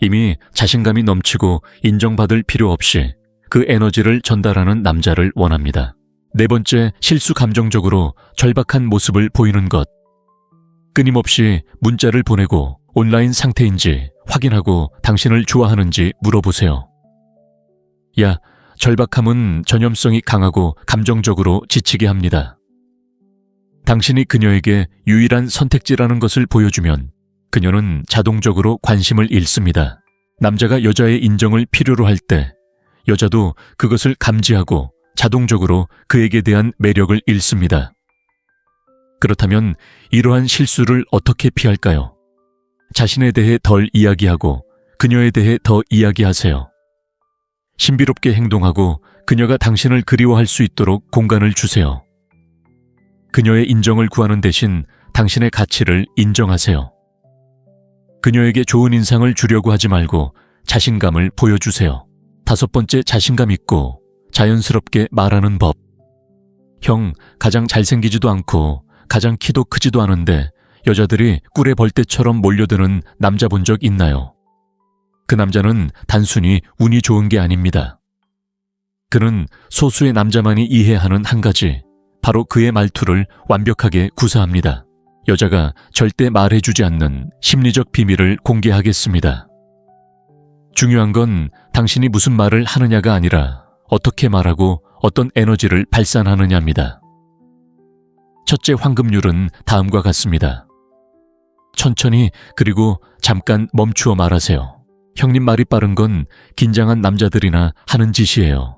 이미 자신감이 넘치고 인정받을 필요 없이 그 에너지를 전달하는 남자를 원합니다. 네 번째, 실수 감정적으로 절박한 모습을 보이는 것. 끊임없이 문자를 보내고 온라인 상태인지 확인하고 당신을 좋아하는지 물어보세요. 야, 절박함은 전염성이 강하고 감정적으로 지치게 합니다. 당신이 그녀에게 유일한 선택지라는 것을 보여주면 그녀는 자동적으로 관심을 잃습니다. 남자가 여자의 인정을 필요로 할 때 여자도 그것을 감지하고 자동적으로 그에게 대한 매력을 잃습니다. 그렇다면 이러한 실수를 어떻게 피할까요? 자신에 대해 덜 이야기하고 그녀에 대해 더 이야기하세요. 신비롭게 행동하고 그녀가 당신을 그리워할 수 있도록 공간을 주세요. 그녀의 인정을 구하는 대신 당신의 가치를 인정하세요. 그녀에게 좋은 인상을 주려고 하지 말고 자신감을 보여주세요. 다섯 번째, 자신감 있고 자연스럽게 말하는 법. 형, 가장 잘생기지도 않고 가장 키도 크지도 않은데 여자들이 꿀에 벌떼처럼 몰려드는 남자 본 적 있나요? 그 남자는 단순히 운이 좋은 게 아닙니다. 그는 소수의 남자만이 이해하는 한 가지, 바로 그의 말투를 완벽하게 구사합니다. 여자가 절대 말해주지 않는 심리적 비밀을 공개하겠습니다. 중요한 건 당신이 무슨 말을 하느냐가 아니라 어떻게 말하고 어떤 에너지를 발산하느냐입니다. 첫째 황금률은 다음과 같습니다. 천천히 그리고 잠깐 멈추어 말하세요. 형님 말이 빠른 건 긴장한 남자들이나 하는 짓이에요.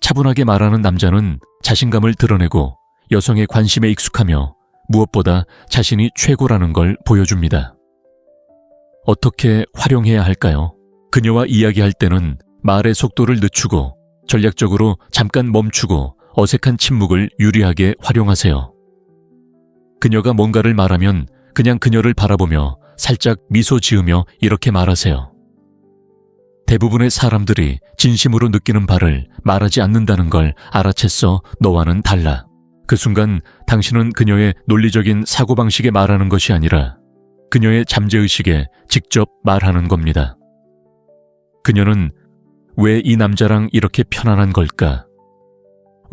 차분하게 말하는 남자는 자신감을 드러내고 여성의 관심에 익숙하며 무엇보다 자신이 최고라는 걸 보여줍니다. 어떻게 활용해야 할까요? 그녀와 이야기할 때는 말의 속도를 늦추고 전략적으로 잠깐 멈추고 어색한 침묵을 유리하게 활용하세요. 그녀가 뭔가를 말하면 그냥 그녀를 바라보며 살짝 미소 지으며 이렇게 말하세요. 대부분의 사람들이 진심으로 느끼는 바를 말하지 않는다는 걸 알아챘어. 너와는 달라. 그 순간 당신은 그녀의 논리적인 사고방식에 말하는 것이 아니라 그녀의 잠재의식에 직접 말하는 겁니다. 그녀는 왜 이 남자랑 이렇게 편안한 걸까?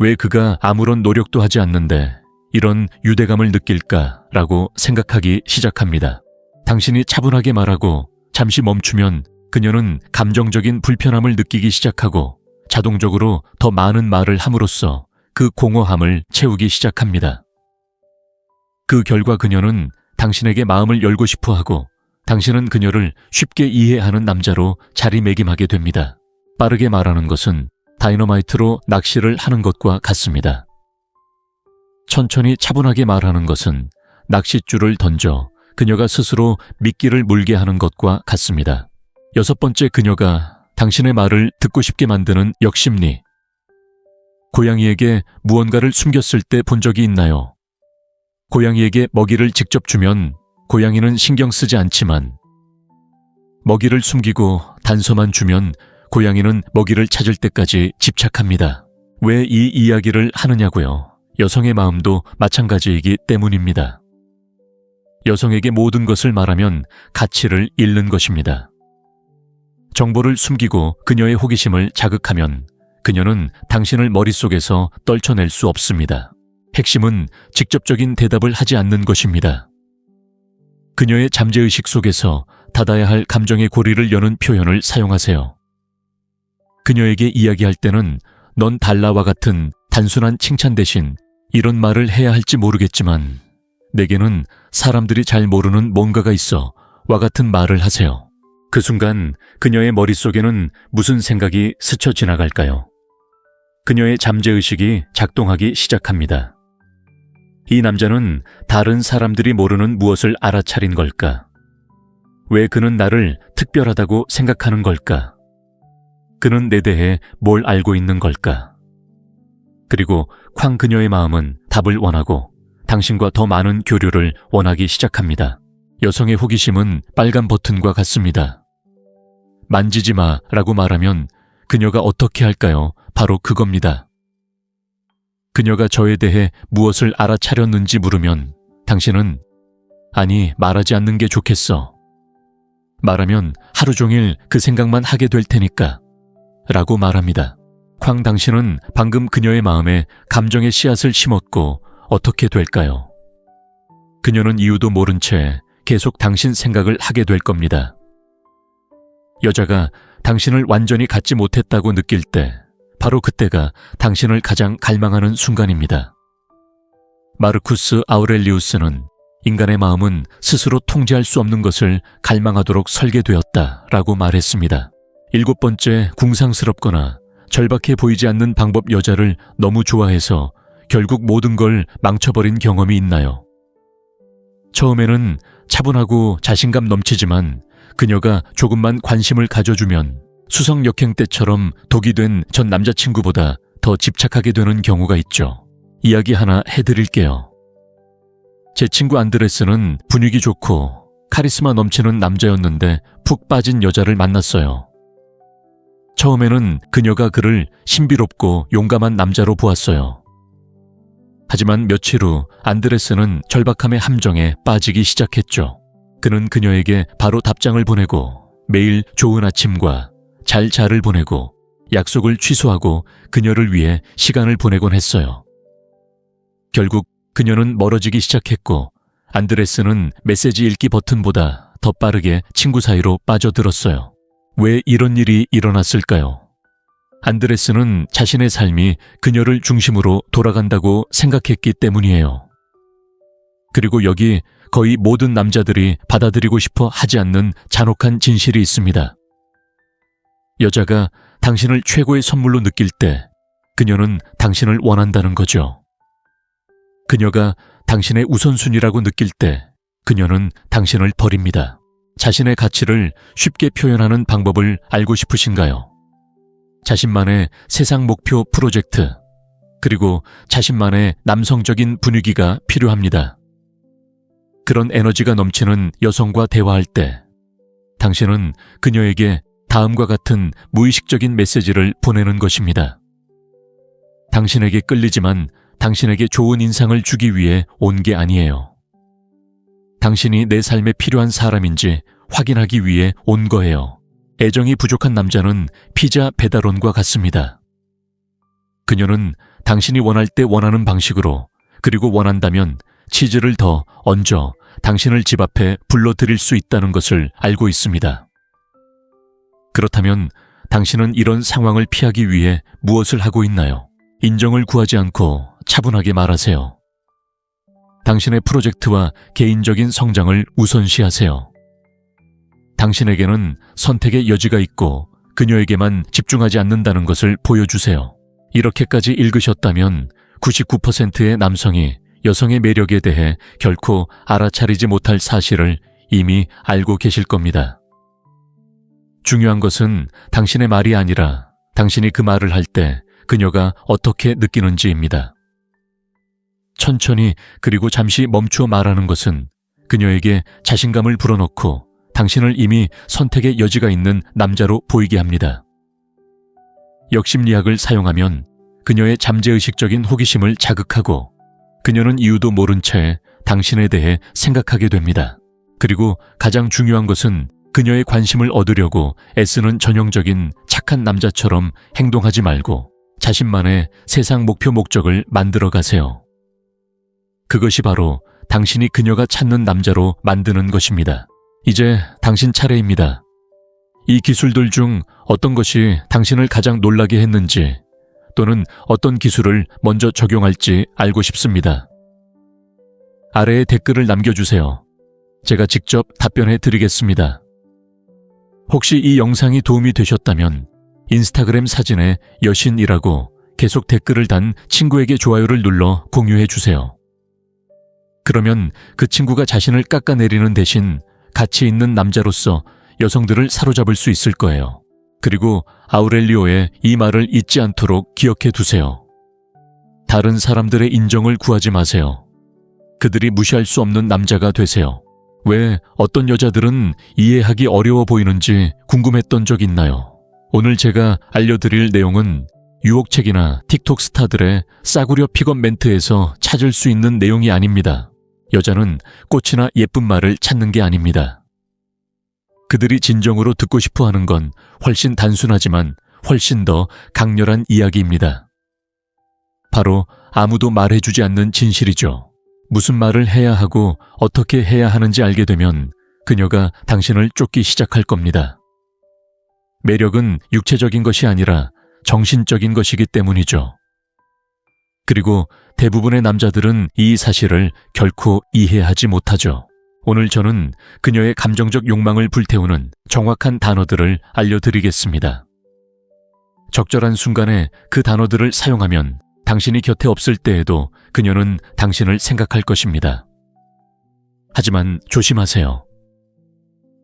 왜 그가 아무런 노력도 하지 않는데 이런 유대감을 느낄까라고 생각하기 시작합니다. 당신이 차분하게 말하고 잠시 멈추면 그녀는 감정적인 불편함을 느끼기 시작하고 자동적으로 더 많은 말을 함으로써 그 공허함을 채우기 시작합니다. 그 결과 그녀는 당신에게 마음을 열고 싶어 하고 당신은 그녀를 쉽게 이해하는 남자로 자리매김하게 됩니다. 빠르게 말하는 것은 다이너마이트로 낚시를 하는 것과 같습니다. 천천히 차분하게 말하는 것은 낚싯줄을 던져 그녀가 스스로 미끼를 물게 하는 것과 같습니다. 여섯 번째, 그녀가 당신의 말을 듣고 싶게 만드는 역심리. 고양이에게 무언가를 숨겼을 때 본 적이 있나요? 고양이에게 먹이를 직접 주면 고양이는 신경 쓰지 않지만 먹이를 숨기고 단서만 주면 고양이는 먹이를 찾을 때까지 집착합니다. 왜 이 이야기를 하느냐고요? 여성의 마음도 마찬가지이기 때문입니다. 여성에게 모든 것을 말하면 가치를 잃는 것입니다. 정보를 숨기고 그녀의 호기심을 자극하면 그녀는 당신을 머릿속에서 떨쳐낼 수 없습니다. 핵심은 직접적인 대답을 하지 않는 것입니다. 그녀의 잠재의식 속에서 닫아야 할 감정의 고리를 여는 표현을 사용하세요. 그녀에게 이야기할 때는 넌 달라와 같은 단순한 칭찬 대신 이런 말을 해야 할지 모르겠지만 내게는 사람들이 잘 모르는 뭔가가 있어 와 같은 말을 하세요. 그 순간 그녀의 머릿속에는 무슨 생각이 스쳐 지나갈까요? 그녀의 잠재의식이 작동하기 시작합니다. 이 남자는 다른 사람들이 모르는 무엇을 알아차린 걸까? 왜 그는 나를 특별하다고 생각하는 걸까? 그는 내 대해 뭘 알고 있는 걸까? 그리고 쾅 그녀의 마음은 답을 원하고 당신과 더 많은 교류를 원하기 시작합니다. 여성의 호기심은 빨간 버튼과 같습니다. 만지지 마라고 말하면 그녀가 어떻게 할까요? 바로 그겁니다. 그녀가 저에 대해 무엇을 알아차렸는지 물으면 당신은 아니, 말하지 않는 게 좋겠어. 말하면 하루 종일 그 생각만 하게 될 테니까 라고 말합니다. 쾅, 당신은 방금 그녀의 마음에 감정의 씨앗을 심었고 어떻게 될까요? 그녀는 이유도 모른 채 계속 당신 생각을 하게 될 겁니다. 여자가 당신을 완전히 갖지 못했다고 느낄 때 바로 그때가 당신을 가장 갈망하는 순간입니다. 마르쿠스 아우렐리우스는 인간의 마음은 스스로 통제할 수 없는 것을 갈망하도록 설계되었다라고 말했습니다. 일곱 번째, 궁상스럽거나 절박해 보이지 않는 방법. 여자를 너무 좋아해서 결국 모든 걸 망쳐버린 경험이 있나요? 처음에는 차분하고 자신감 넘치지만 그녀가 조금만 관심을 가져주면 수성 역행 때처럼 독이 된 전 남자친구보다 더 집착하게 되는 경우가 있죠. 이야기 하나 해드릴게요. 제 친구 안드레스는 분위기 좋고 카리스마 넘치는 남자였는데 푹 빠진 여자를 만났어요. 처음에는 그녀가 그를 신비롭고 용감한 남자로 보았어요. 하지만 며칠 후 안드레스는 절박함의 함정에 빠지기 시작했죠. 그는 그녀에게 바로 답장을 보내고 매일 좋은 아침과 잘 자를 보내고 약속을 취소하고 그녀를 위해 시간을 보내곤 했어요. 결국 그녀는 멀어지기 시작했고 안드레스는 메시지 읽기 버튼보다 더 빠르게 친구 사이로 빠져들었어요. 왜 이런 일이 일어났을까요? 안드레스는 자신의 삶이 그녀를 중심으로 돌아간다고 생각했기 때문이에요. 그리고 여기 거의 모든 남자들이 받아들이고 싶어 하지 않는 잔혹한 진실이 있습니다. 여자가 당신을 최고의 선물로 느낄 때 그녀는 당신을 원한다는 거죠. 그녀가 당신의 우선순위라고 느낄 때 그녀는 당신을 버립니다. 자신의 가치를 쉽게 표현하는 방법을 알고 싶으신가요? 자신만의 세상 목표 프로젝트, 그리고 자신만의 남성적인 분위기가 필요합니다. 그런 에너지가 넘치는 여성과 대화할 때 당신은 그녀에게 다음과 같은 무의식적인 메시지를 보내는 것입니다. 당신에게 끌리지만 당신에게 좋은 인상을 주기 위해 온 게 아니에요. 당신이 내 삶에 필요한 사람인지 확인하기 위해 온 거예요. 애정이 부족한 남자는 피자 배달원과 같습니다. 그녀는 당신이 원할 때 원하는 방식으로, 그리고 원한다면 치즈를 더 얹어 당신을 집 앞에 불러들일 수 있다는 것을 알고 있습니다. 그렇다면 당신은 이런 상황을 피하기 위해 무엇을 하고 있나요? 인정을 구하지 않고 차분하게 말하세요. 당신의 프로젝트와 개인적인 성장을 우선시하세요. 당신에게는 선택의 여지가 있고 그녀에게만 집중하지 않는다는 것을 보여주세요. 이렇게까지 읽으셨다면 99%의 남성이 여성의 매력에 대해 결코 알아차리지 못할 사실을 이미 알고 계실 겁니다. 중요한 것은 당신의 말이 아니라 당신이 그 말을 할 때 그녀가 어떻게 느끼는지입니다. 천천히 그리고 잠시 멈추어 말하는 것은 그녀에게 자신감을 불어넣고 당신을 이미 선택의 여지가 있는 남자로 보이게 합니다. 역심리학을 사용하면 그녀의 잠재의식적인 호기심을 자극하고 그녀는 이유도 모른 채 당신에 대해 생각하게 됩니다. 그리고 가장 중요한 것은 그녀의 관심을 얻으려고 애쓰는 전형적인 착한 남자처럼 행동하지 말고 자신만의 세상 목표 목적을 만들어 가세요. 그것이 바로 당신이 그녀가 찾는 남자로 만드는 것입니다. 이제 당신 차례입니다. 이 기술들 중 어떤 것이 당신을 가장 놀라게 했는지, 또는 어떤 기술을 먼저 적용할지 알고 싶습니다. 아래에 댓글을 남겨주세요. 제가 직접 답변해 드리겠습니다. 혹시 이 영상이 도움이 되셨다면 인스타그램 사진에 여신이라고 계속 댓글을 단 친구에게 좋아요를 눌러 공유해 주세요. 그러면 그 친구가 자신을 깎아내리는 대신 가치 있는 남자로서 여성들을 사로잡을 수 있을 거예요. 그리고 아우렐리오의 이 말을 잊지 않도록 기억해 두세요. 다른 사람들의 인정을 구하지 마세요. 그들이 무시할 수 없는 남자가 되세요. 왜 어떤 여자들은 이해하기 어려워 보이는지 궁금했던 적 있나요? 오늘 제가 알려드릴 내용은 유혹책이나 틱톡 스타들의 싸구려 픽업 멘트에서 찾을 수 있는 내용이 아닙니다. 여자는 꽃이나 예쁜 말을 찾는 게 아닙니다. 그들이 진정으로 듣고 싶어 하는 건 훨씬 단순하지만 훨씬 더 강렬한 이야기입니다. 바로 아무도 말해주지 않는 진실이죠. 무슨 말을 해야 하고 어떻게 해야 하는지 알게 되면 그녀가 당신을 쫓기 시작할 겁니다. 매력은 육체적인 것이 아니라 정신적인 것이기 때문이죠. 그리고 대부분의 남자들은 이 사실을 결코 이해하지 못하죠. 오늘 저는 그녀의 감정적 욕망을 불태우는 정확한 단어들을 알려드리겠습니다. 적절한 순간에 그 단어들을 사용하면 당신이 곁에 없을 때에도 그녀는 당신을 생각할 것입니다. 하지만 조심하세요.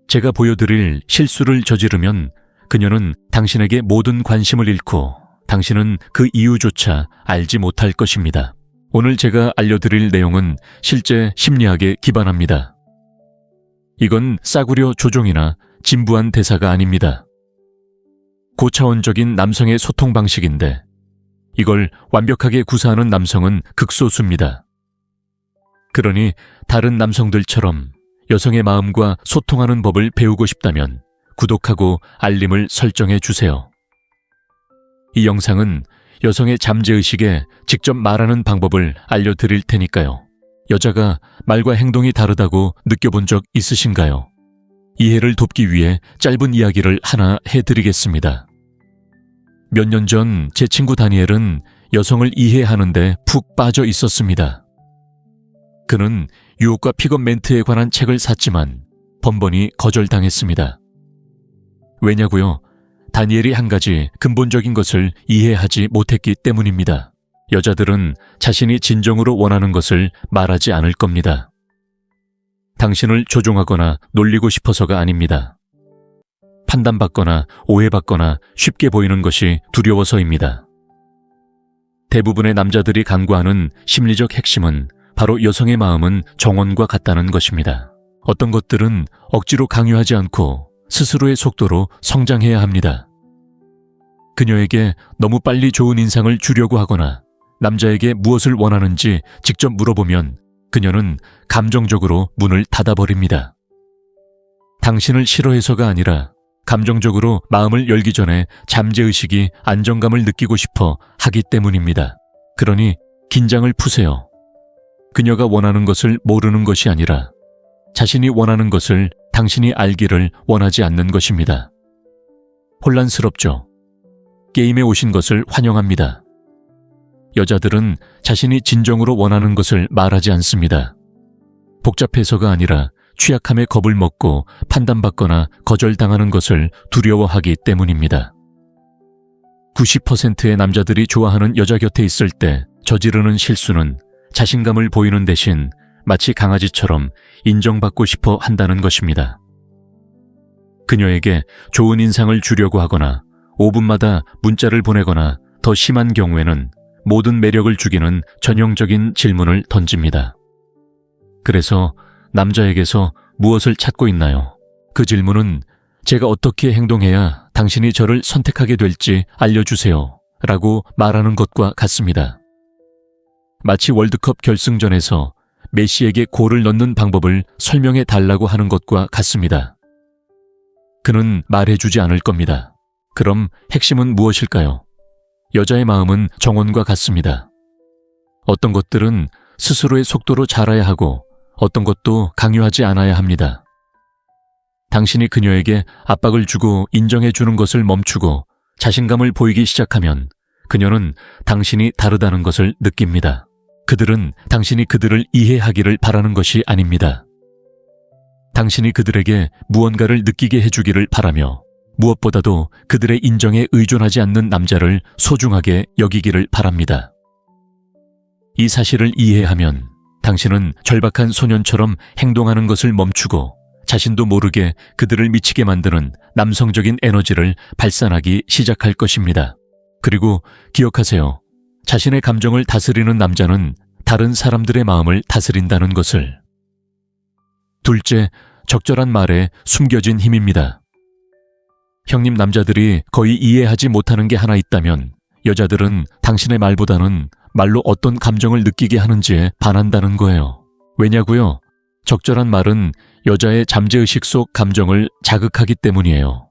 제가 보여드릴 실수를 저지르면 그녀는 당신에게 모든 관심을 잃고 당신은 그 이유조차 알지 못할 것입니다. 오늘 제가 알려드릴 내용은 실제 심리학에 기반합니다. 이건 싸구려 조종이나 진부한 대사가 아닙니다. 고차원적인 남성의 소통 방식인데 이걸 완벽하게 구사하는 남성은 극소수입니다. 그러니 다른 남성들처럼 여성의 마음과 소통하는 법을 배우고 싶다면 구독하고 알림을 설정해 주세요. 이 영상은 여성의 잠재의식에 직접 말하는 방법을 알려드릴 테니까요. 여자가 말과 행동이 다르다고 느껴본 적 있으신가요? 이해를 돕기 위해 짧은 이야기를 하나 해드리겠습니다. 몇 년 전 제 친구 다니엘은 여성을 이해하는데 푹 빠져 있었습니다. 그는 유혹과 픽업 멘트에 관한 책을 샀지만 번번이 거절당했습니다. 왜냐고요? 다니엘이 한 가지 근본적인 것을 이해하지 못했기 때문입니다. 여자들은 자신이 진정으로 원하는 것을 말하지 않을 겁니다. 당신을 조종하거나 놀리고 싶어서가 아닙니다. 판단받거나 오해받거나 쉽게 보이는 것이 두려워서입니다. 대부분의 남자들이 간구하는 심리적 핵심은 바로 여성의 마음은 정원과 같다는 것입니다. 어떤 것들은 억지로 강요하지 않고 스스로의 속도로 성장해야 합니다. 그녀에게 너무 빨리 좋은 인상을 주려고 하거나 남자에게 무엇을 원하는지 직접 물어보면 그녀는 감정적으로 문을 닫아버립니다. 당신을 싫어해서가 아니라 감정적으로 마음을 열기 전에 잠재의식이 안정감을 느끼고 싶어 하기 때문입니다. 그러니 긴장을 푸세요. 그녀가 원하는 것을 모르는 것이 아니라 자신이 원하는 것을 당신이 알기를 원하지 않는 것입니다. 혼란스럽죠? 게임에 오신 것을 환영합니다. 여자들은 자신이 진정으로 원하는 것을 말하지 않습니다. 복잡해서가 아니라 취약함에 겁을 먹고 판단받거나 거절당하는 것을 두려워하기 때문입니다. 90%의 남자들이 좋아하는 여자 곁에 있을 때 저지르는 실수는 자신감을 보이는 대신 마치 강아지처럼 인정받고 싶어 한다는 것입니다. 그녀에게 좋은 인상을 주려고 하거나 5분마다 문자를 보내거나 더 심한 경우에는 모든 매력을 죽이는 전형적인 질문을 던집니다. 그래서 남자에게서 무엇을 찾고 있나요? 그 질문은 제가 어떻게 행동해야 당신이 저를 선택하게 될지 알려주세요 라고 말하는 것과 같습니다. 마치 월드컵 결승전에서 메시에게 골을 넣는 방법을 설명해 달라고 하는 것과 같습니다. 그는 말해주지 않을 겁니다. 그럼 핵심은 무엇일까요? 여자의 마음은 정원과 같습니다. 어떤 것들은 스스로의 속도로 자라야 하고 어떤 것도 강요하지 않아야 합니다. 당신이 그녀에게 압박을 주고 인정해 주는 것을 멈추고 자신감을 보이기 시작하면 그녀는 당신이 다르다는 것을 느낍니다. 그들은 당신이 그들을 이해하기를 바라는 것이 아닙니다. 당신이 그들에게 무언가를 느끼게 해주기를 바라며 무엇보다도 그들의 인정에 의존하지 않는 남자를 소중하게 여기기를 바랍니다. 이 사실을 이해하면 당신은 절박한 소년처럼 행동하는 것을 멈추고 자신도 모르게 그들을 미치게 만드는 남성적인 에너지를 발산하기 시작할 것입니다. 그리고 기억하세요. 자신의 감정을 다스리는 남자는 다른 사람들의 마음을 다스린다는 것을. 둘째, 적절한 말에 숨겨진 힘입니다. 형님, 남자들이 거의 이해하지 못하는 게 하나 있다면 여자들은 당신의 말보다는 말로 어떤 감정을 느끼게 하는지에 반한다는 거예요. 왜냐고요? 적절한 말은 여자의 잠재의식 속 감정을 자극하기 때문이에요.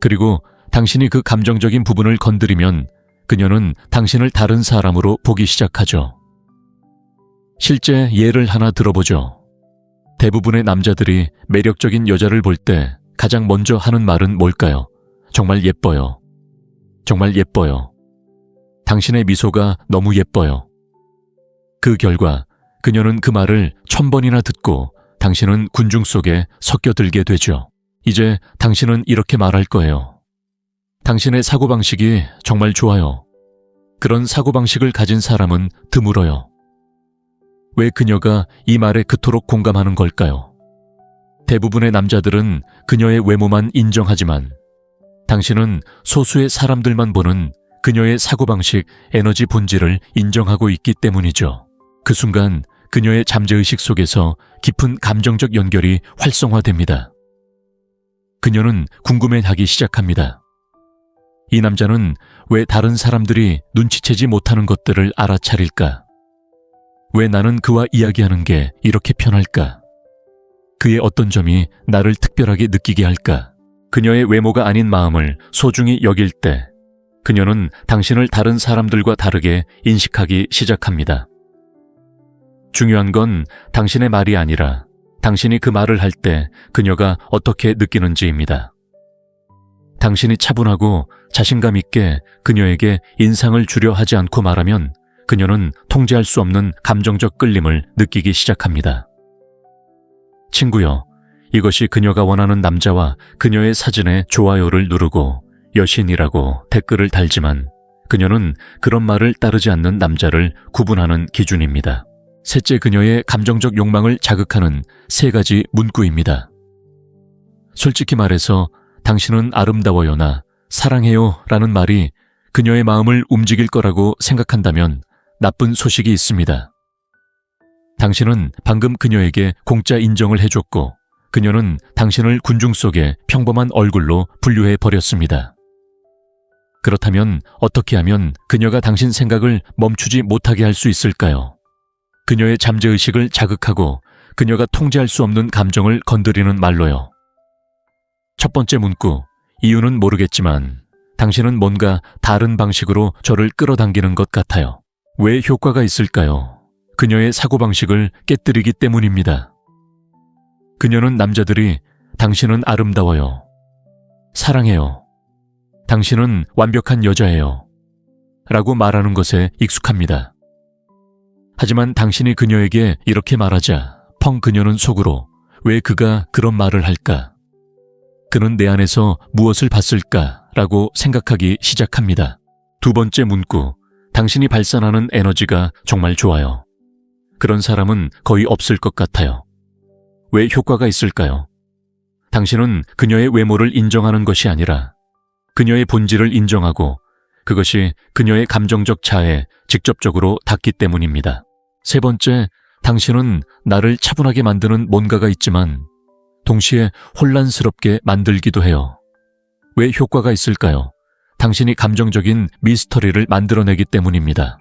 그리고 당신이 그 감정적인 부분을 건드리면 그녀는 당신을 다른 사람으로 보기 시작하죠. 실제 예를 하나 들어보죠. 대부분의 남자들이 매력적인 여자를 볼 때 가장 먼저 하는 말은 뭘까요? 정말 예뻐요. 정말 예뻐요. 당신의 미소가 너무 예뻐요. 그 결과 그녀는 그 말을 1000번이나 듣고 당신은 군중 속에 섞여들게 되죠. 이제 당신은 이렇게 말할 거예요. 당신의 사고방식이 정말 좋아요. 그런 사고방식을 가진 사람은 드물어요. 왜 그녀가 이 말에 그토록 공감하는 걸까요? 대부분의 남자들은 그녀의 외모만 인정하지만 당신은 소수의 사람들만 보는 그녀의 사고방식, 에너지 본질을 인정하고 있기 때문이죠. 그 순간 그녀의 잠재의식 속에서 깊은 감정적 연결이 활성화됩니다. 그녀는 궁금해하기 시작합니다. 이 남자는 왜 다른 사람들이 눈치채지 못하는 것들을 알아차릴까? 왜 나는 그와 이야기하는 게 이렇게 편할까? 그의 어떤 점이 나를 특별하게 느끼게 할까? 그녀의 외모가 아닌 마음을 소중히 여길 때 그녀는 당신을 다른 사람들과 다르게 인식하기 시작합니다. 중요한 건 당신의 말이 아니라 당신이 그 말을 할 때 그녀가 어떻게 느끼는지입니다. 당신이 차분하고 자신감 있게 그녀에게 인상을 주려 하지 않고 말하면 그녀는 통제할 수 없는 감정적 끌림을 느끼기 시작합니다. 친구여, 이것이 그녀가 원하는 남자와 그녀의 사진에 좋아요를 누르고 여신이라고 댓글을 달지만 그녀는 그런 말을 따르지 않는 남자를 구분하는 기준입니다. 셋째, 그녀의 감정적 욕망을 자극하는 3가지 문구입니다. 솔직히 말해서 당신은 아름다워요나 사랑해요 라는 말이 그녀의 마음을 움직일 거라고 생각한다면 나쁜 소식이 있습니다. 당신은 방금 그녀에게 공짜 인정을 해줬고 그녀는 당신을 군중 속에 평범한 얼굴로 분류해 버렸습니다. 그렇다면 어떻게 하면 그녀가 당신 생각을 멈추지 못하게 할 수 있을까요? 그녀의 잠재의식을 자극하고 그녀가 통제할 수 없는 감정을 건드리는 말로요. 첫 번째 문구, 이유는 모르겠지만 당신은 뭔가 다른 방식으로 저를 끌어당기는 것 같아요. 왜 효과가 있을까요? 그녀의 사고방식을 깨뜨리기 때문입니다. 그녀는 남자들이 당신은 아름다워요. 사랑해요. 당신은 완벽한 여자예요. 라고 말하는 것에 익숙합니다. 하지만 당신이 그녀에게 이렇게 말하자 펑 그녀는 속으로 왜 그가 그런 말을 할까? 그는 내 안에서 무엇을 봤을까? 라고 생각하기 시작합니다. 두 번째 문구, 당신이 발산하는 에너지가 정말 좋아요. 그런 사람은 거의 없을 것 같아요. 왜 효과가 있을까요? 당신은 그녀의 외모를 인정하는 것이 아니라 그녀의 본질을 인정하고 그것이 그녀의 감정적 자아에 직접적으로 닿기 때문입니다. 세 번째, 당신은 나를 차분하게 만드는 뭔가가 있지만 동시에 혼란스럽게 만들기도 해요. 왜 효과가 있을까요? 당신이 감정적인 미스터리를 만들어내기 때문입니다.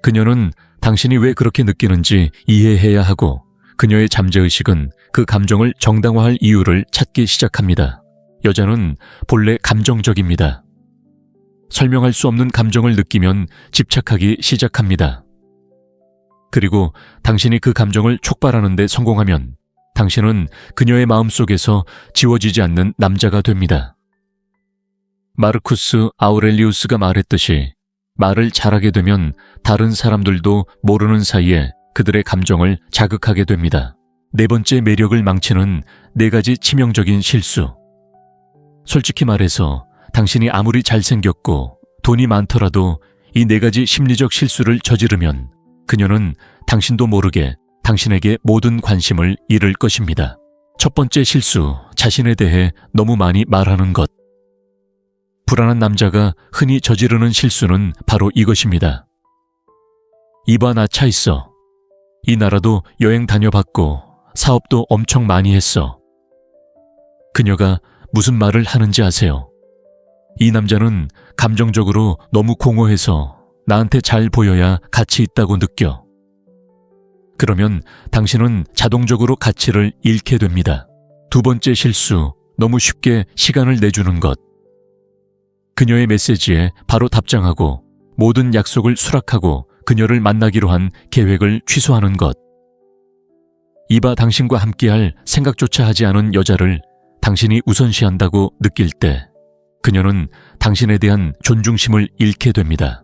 그녀는 당신이 왜 그렇게 느끼는지 이해해야 하고 그녀의 잠재의식은 그 감정을 정당화할 이유를 찾기 시작합니다. 여자는 본래 감정적입니다. 설명할 수 없는 감정을 느끼면 집착하기 시작합니다. 그리고 당신이 그 감정을 촉발하는 데 성공하면 당신은 그녀의 마음속에서 지워지지 않는 남자가 됩니다. 마르쿠스 아우렐리우스가 말했듯이 말을 잘하게 되면 다른 사람들도 모르는 사이에 그들의 감정을 자극하게 됩니다. 네 번째, 매력을 망치는 4가지 치명적인 실수. 솔직히 말해서 당신이 아무리 잘생겼고 돈이 많더라도 이 4가지 심리적 실수를 저지르면 그녀는 당신도 모르게 당신에게 모든 관심을 잃을 것입니다. 첫 번째 실수, 자신에 대해 너무 많이 말하는 것. 불안한 남자가 흔히 저지르는 실수는 바로 이것입니다. 이봐, 나 차 있어. 이 나라도 여행 다녀봤고 사업도 엄청 많이 했어. 그녀가 무슨 말을 하는지 아세요? 이 남자는 감정적으로 너무 공허해서 나한테 잘 보여야 가치 있다고 느껴. 그러면 당신은 자동적으로 가치를 잃게 됩니다. 두 번째 실수, 너무 쉽게 시간을 내주는 것. 그녀의 메시지에 바로 답장하고 모든 약속을 수락하고 그녀를 만나기로 한 계획을 취소하는 것. 이봐, 당신과 함께할 생각조차 하지 않은 여자를 당신이 우선시한다고 느낄 때 그녀는 당신에 대한 존중심을 잃게 됩니다.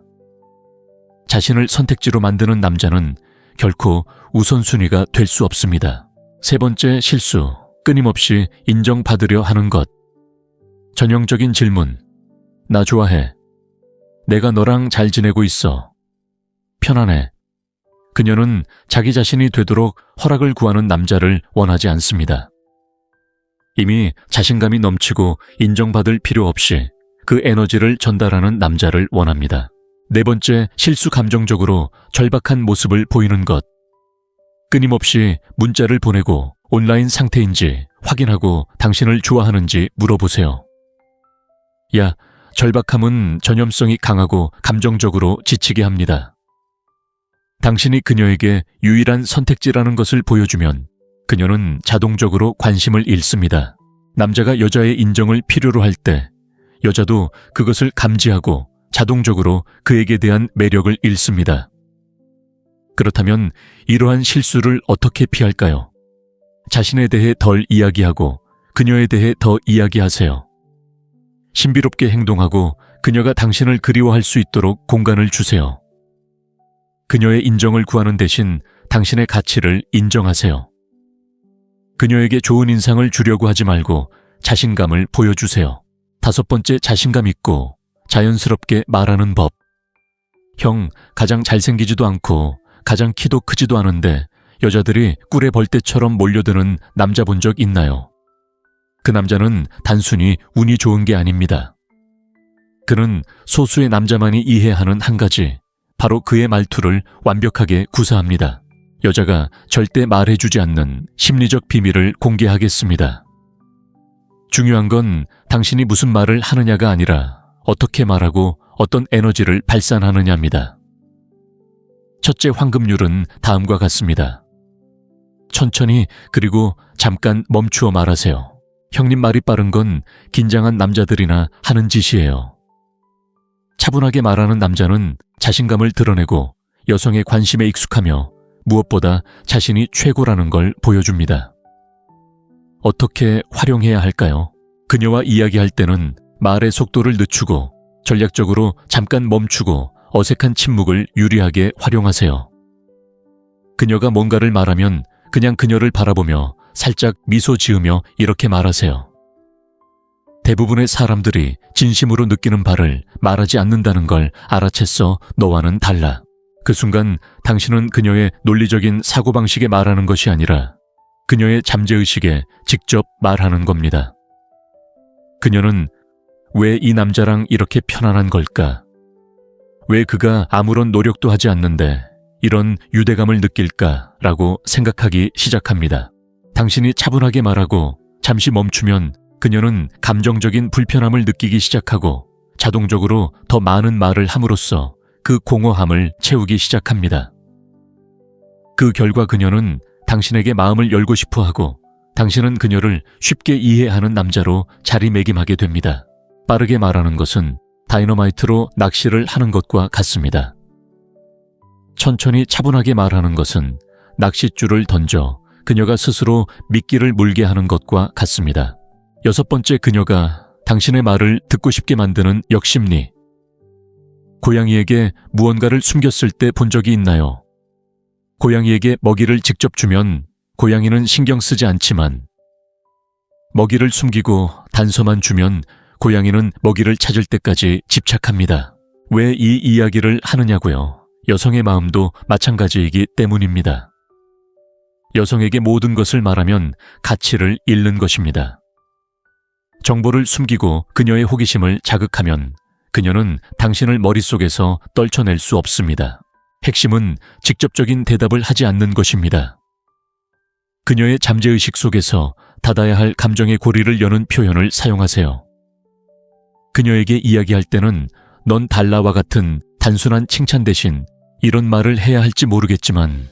자신을 선택지로 만드는 남자는 결코 우선순위가 될 수 없습니다. 세 번째 실수, 끊임없이 인정받으려 하는 것. 전형적인 질문, 나 좋아해. 내가 너랑 잘 지내고 있어. 편안해. 그녀는 자기 자신이 되도록 허락을 구하는 남자를 원하지 않습니다. 이미 자신감이 넘치고 인정받을 필요 없이 그 에너지를 전달하는 남자를 원합니다. 네 번째, 실수 감정적으로 절박한 모습을 보이는 것. 끊임없이 문자를 보내고 온라인 상태인지 확인하고 당신을 좋아하는지 물어보세요. 야, 절박함은 전염성이 강하고 감정적으로 지치게 합니다. 당신이 그녀에게 유일한 선택지라는 것을 보여주면 그녀는 자동적으로 관심을 잃습니다. 남자가 여자의 인정을 필요로 할 때 여자도 그것을 감지하고 자동적으로 그에게 대한 매력을 잃습니다. 그렇다면 이러한 실수를 어떻게 피할까요? 자신에 대해 덜 이야기하고 그녀에 대해 더 이야기하세요. 신비롭게 행동하고 그녀가 당신을 그리워할 수 있도록 공간을 주세요. 그녀의 인정을 구하는 대신 당신의 가치를 인정하세요. 그녀에게 좋은 인상을 주려고 하지 말고 자신감을 보여주세요. 5번째, 자신감 있고 자연스럽게 말하는 법. 형, 가장 잘생기지도 않고 가장 키도 크지도 않은데 여자들이 꿀에 벌떼처럼 몰려드는 남자 본 적 있나요? 그 남자는 단순히 운이 좋은 게 아닙니다. 그는 소수의 남자만이 이해하는 한 가지, 바로 그의 말투를 완벽하게 구사합니다. 여자가 절대 말해주지 않는 심리적 비밀을 공개하겠습니다. 중요한 건 당신이 무슨 말을 하느냐가 아니라 어떻게 말하고 어떤 에너지를 발산하느냐입니다. 첫째 황금률은 다음과 같습니다. 천천히 그리고 잠깐 멈추어 말하세요. 형님, 말이 빠른 건 긴장한 남자들이나 하는 짓이에요. 차분하게 말하는 남자는 자신감을 드러내고 여성의 관심에 익숙하며 무엇보다 자신이 최고라는 걸 보여줍니다. 어떻게 활용해야 할까요? 그녀와 이야기할 때는 말의 속도를 늦추고 전략적으로 잠깐 멈추고 어색한 침묵을 유리하게 활용하세요. 그녀가 뭔가를 말하면 그냥 그녀를 바라보며 살짝 미소 지으며 이렇게 말하세요. 대부분의 사람들이 진심으로 느끼는 바를 말하지 않는다는 걸 알아챘어. 너와는 달라. 그 순간 당신은 그녀의 논리적인 사고방식에 말하는 것이 아니라 그녀의 잠재의식에 직접 말하는 겁니다. 그녀는 왜 이 남자랑 이렇게 편안한 걸까? 왜 그가 아무런 노력도 하지 않는데 이런 유대감을 느낄까라고 생각하기 시작합니다. 당신이 차분하게 말하고 잠시 멈추면 그녀는 감정적인 불편함을 느끼기 시작하고 자동적으로 더 많은 말을 함으로써 그 공허함을 채우기 시작합니다. 그 결과 그녀는 당신에게 마음을 열고 싶어 하고 당신은 그녀를 쉽게 이해하는 남자로 자리매김하게 됩니다. 빠르게 말하는 것은 다이너마이트로 낚시를 하는 것과 같습니다. 천천히 차분하게 말하는 것은 낚싯줄을 던져 그녀가 스스로 미끼를 물게 하는 것과 같습니다. 6번째, 그녀가 당신의 말을 듣고 싶게 만드는 역심리. 고양이에게 무언가를 숨겼을 때 본 적이 있나요? 고양이에게 먹이를 직접 주면 고양이는 신경 쓰지 않지만 먹이를 숨기고 단서만 주면 고양이는 먹이를 찾을 때까지 집착합니다. 왜 이 이야기를 하느냐고요? 여성의 마음도 마찬가지이기 때문입니다. 여성에게 모든 것을 말하면 가치를 잃는 것입니다. 정보를 숨기고 그녀의 호기심을 자극하면 그녀는 당신을 머릿속에서 떨쳐낼 수 없습니다. 핵심은 직접적인 대답을 하지 않는 것입니다. 그녀의 잠재의식 속에서 닫아야 할 감정의 고리를 여는 표현을 사용하세요. 그녀에게 이야기할 때는 넌 달라와 같은 단순한 칭찬 대신 이런 말을 해야 할지 모르겠지만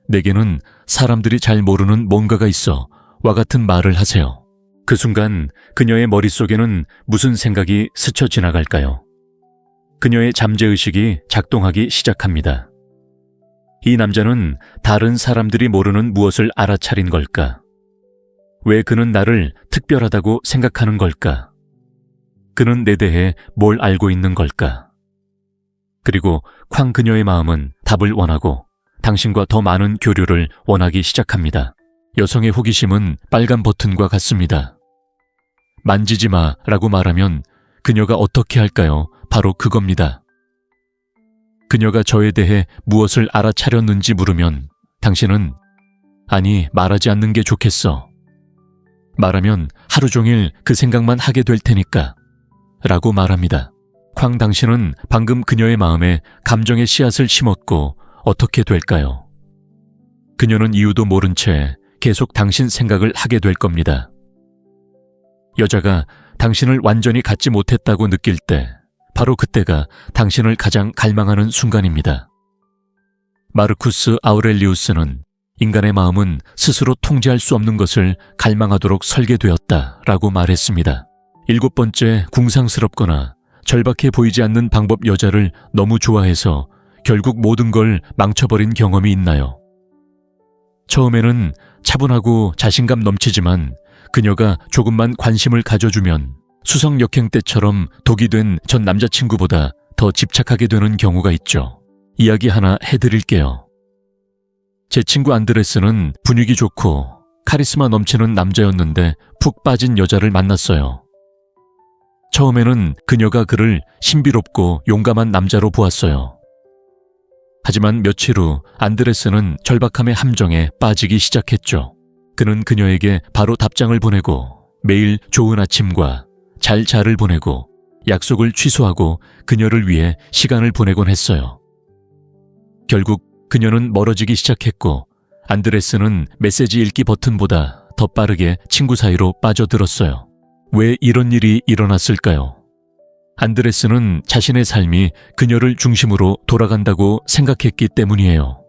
내게는 사람들이 잘 모르는 뭔가가 있어 와 같은 말을 하세요. 그 순간 그녀의 머릿속에는 무슨 생각이 스쳐 지나갈까요? 그녀의 잠재의식이 작동하기 시작합니다. 이 남자는 다른 사람들이 모르는 무엇을 알아차린 걸까? 왜 그는 나를 특별하다고 생각하는 걸까? 그는 내 대해 뭘 알고 있는 걸까? 그리고 쾅, 그녀의 마음은 답을 원하고 당신과 더 많은 교류를 원하기 시작합니다. 여성의 호기심은 빨간 버튼과 같습니다. 만지지 마라고 말하면 그녀가 어떻게 할까요? 바로 그겁니다. 그녀가 저에 대해 무엇을 알아차렸는지 물으면 당신은 아니, 말하지 않는 게 좋겠어. 말하면 하루 종일 그 생각만 하게 될 테니까 라고 말합니다. 쾅, 당신은 방금 그녀의 마음에 감정의 씨앗을 심었고 어떻게 될까요? 그녀는 이유도 모른 채 계속 당신 생각을 하게 될 겁니다. 여자가 당신을 완전히 갖지 못했다고 느낄 때 바로 그때가 당신을 가장 갈망하는 순간입니다. 마르쿠스 아우렐리우스는 인간의 마음은 스스로 통제할 수 없는 것을 갈망하도록 설계되었다라고 말했습니다. 7번째, 궁상스럽거나 절박해 보이지 않는 방법. 여자를 너무 좋아해서 결국 모든 걸 망쳐버린 경험이 있나요? 처음에는 차분하고 자신감 넘치지만 그녀가 조금만 관심을 가져주면 수성역행 때처럼 독이 된 전 남자친구보다 더 집착하게 되는 경우가 있죠. 이야기 하나 해드릴게요. 제 친구 안드레스는 분위기 좋고 카리스마 넘치는 남자였는데 푹 빠진 여자를 만났어요. 처음에는 그녀가 그를 신비롭고 용감한 남자로 보았어요. 하지만 며칠 후 안드레스는 절박함의 함정에 빠지기 시작했죠. 그는 그녀에게 바로 답장을 보내고 매일 좋은 아침과 잘 자를 보내고 약속을 취소하고 그녀를 위해 시간을 보내곤 했어요. 결국 그녀는 멀어지기 시작했고 안드레스는 메시지 읽기 버튼보다 더 빠르게 친구 사이로 빠져들었어요. 왜 이런 일이 일어났을까요? 안드레스는 자신의 삶이 그녀를 중심으로 돌아간다고 생각했기 때문이에요.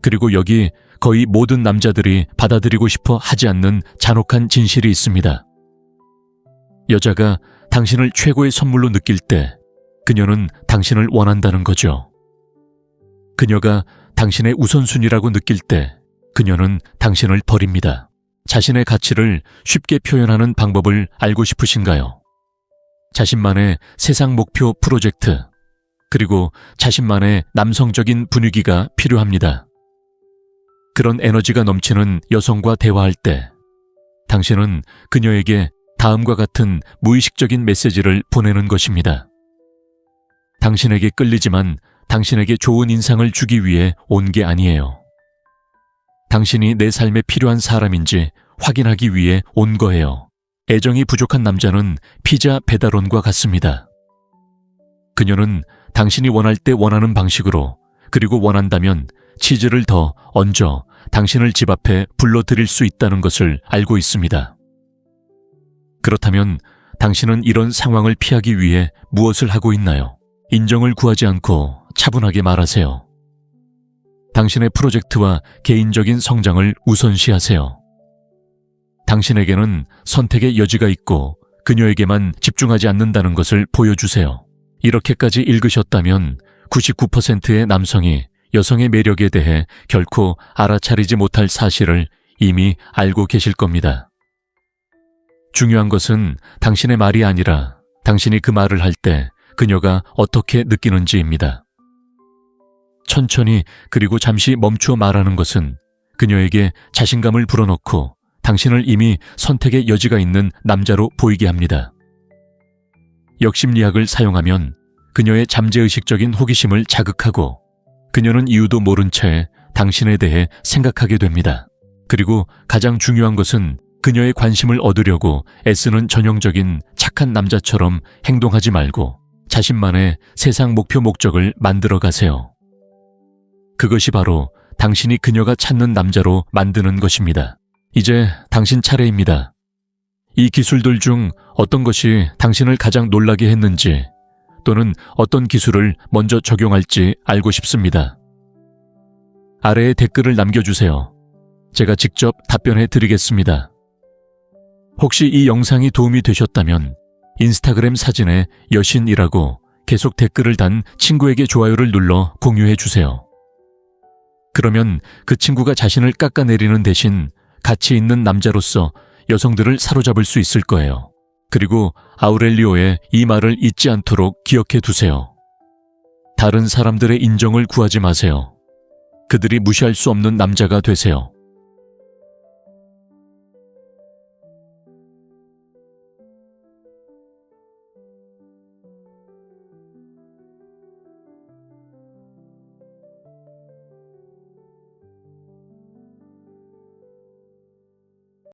그리고 여기 거의 모든 남자들이 받아들이고 싶어 하지 않는 잔혹한 진실이 있습니다. 여자가 당신을 최고의 선물로 느낄 때 그녀는 당신을 원한다는 거죠. 그녀가 당신의 우선순위라고 느낄 때 그녀는 당신을 버립니다. 자신의 가치를 쉽게 표현하는 방법을 알고 싶으신가요? 자신만의 세상 목표 프로젝트, 그리고 자신만의 남성적인 분위기가 필요합니다. 그런 에너지가 넘치는 여성과 대화할 때 당신은 그녀에게 다음과 같은 무의식적인 메시지를 보내는 것입니다. 당신에게 끌리지만 당신에게 좋은 인상을 주기 위해 온 게 아니에요. 당신이 내 삶에 필요한 사람인지 확인하기 위해 온 거예요. 애정이 부족한 남자는 피자 배달원과 같습니다. 그녀는 당신이 원할 때 원하는 방식으로, 그리고 원한다면 치즈를 더 얹어 당신을 집 앞에 불러들일 수 있다는 것을 알고 있습니다. 그렇다면 당신은 이런 상황을 피하기 위해 무엇을 하고 있나요? 인정을 구하지 않고 차분하게 말하세요. 당신의 프로젝트와 개인적인 성장을 우선시하세요. 당신에게는 선택의 여지가 있고 그녀에게만 집중하지 않는다는 것을 보여주세요. 이렇게까지 읽으셨다면 99%의 남성이 여성의 매력에 대해 결코 알아차리지 못할 사실을 이미 알고 계실 겁니다. 중요한 것은 당신의 말이 아니라 당신이 그 말을 할 때 그녀가 어떻게 느끼는지입니다. 천천히 그리고 잠시 멈추어 말하는 것은 그녀에게 자신감을 불어넣고 당신을 이미 선택의 여지가 있는 남자로 보이게 합니다. 역심리학을 사용하면 그녀의 잠재의식적인 호기심을 자극하고 그녀는 이유도 모른 채 당신에 대해 생각하게 됩니다. 그리고 가장 중요한 것은 그녀의 관심을 얻으려고 애쓰는 전형적인 착한 남자처럼 행동하지 말고 자신만의 세상 목표 목적을 만들어 가세요. 그것이 바로 당신이 그녀가 찾는 남자로 만드는 것입니다. 이제 당신 차례입니다. 이 기술들 중 어떤 것이 당신을 가장 놀라게 했는지 또는 어떤 기술을 먼저 적용할지 알고 싶습니다. 아래에 댓글을 남겨주세요. 제가 직접 답변해 드리겠습니다. 혹시 이 영상이 도움이 되셨다면 인스타그램 사진에 여신이라고 계속 댓글을 단 친구에게 좋아요를 눌러 공유해 주세요. 그러면 그 친구가 자신을 깎아내리는 대신 가치 있는 남자로서 여성들을 사로잡을 수 있을 거예요. 그리고 아우렐리오의 이 말을 잊지 않도록 기억해 두세요. 다른 사람들의 인정을 구하지 마세요. 그들이 무시할 수 없는 남자가 되세요.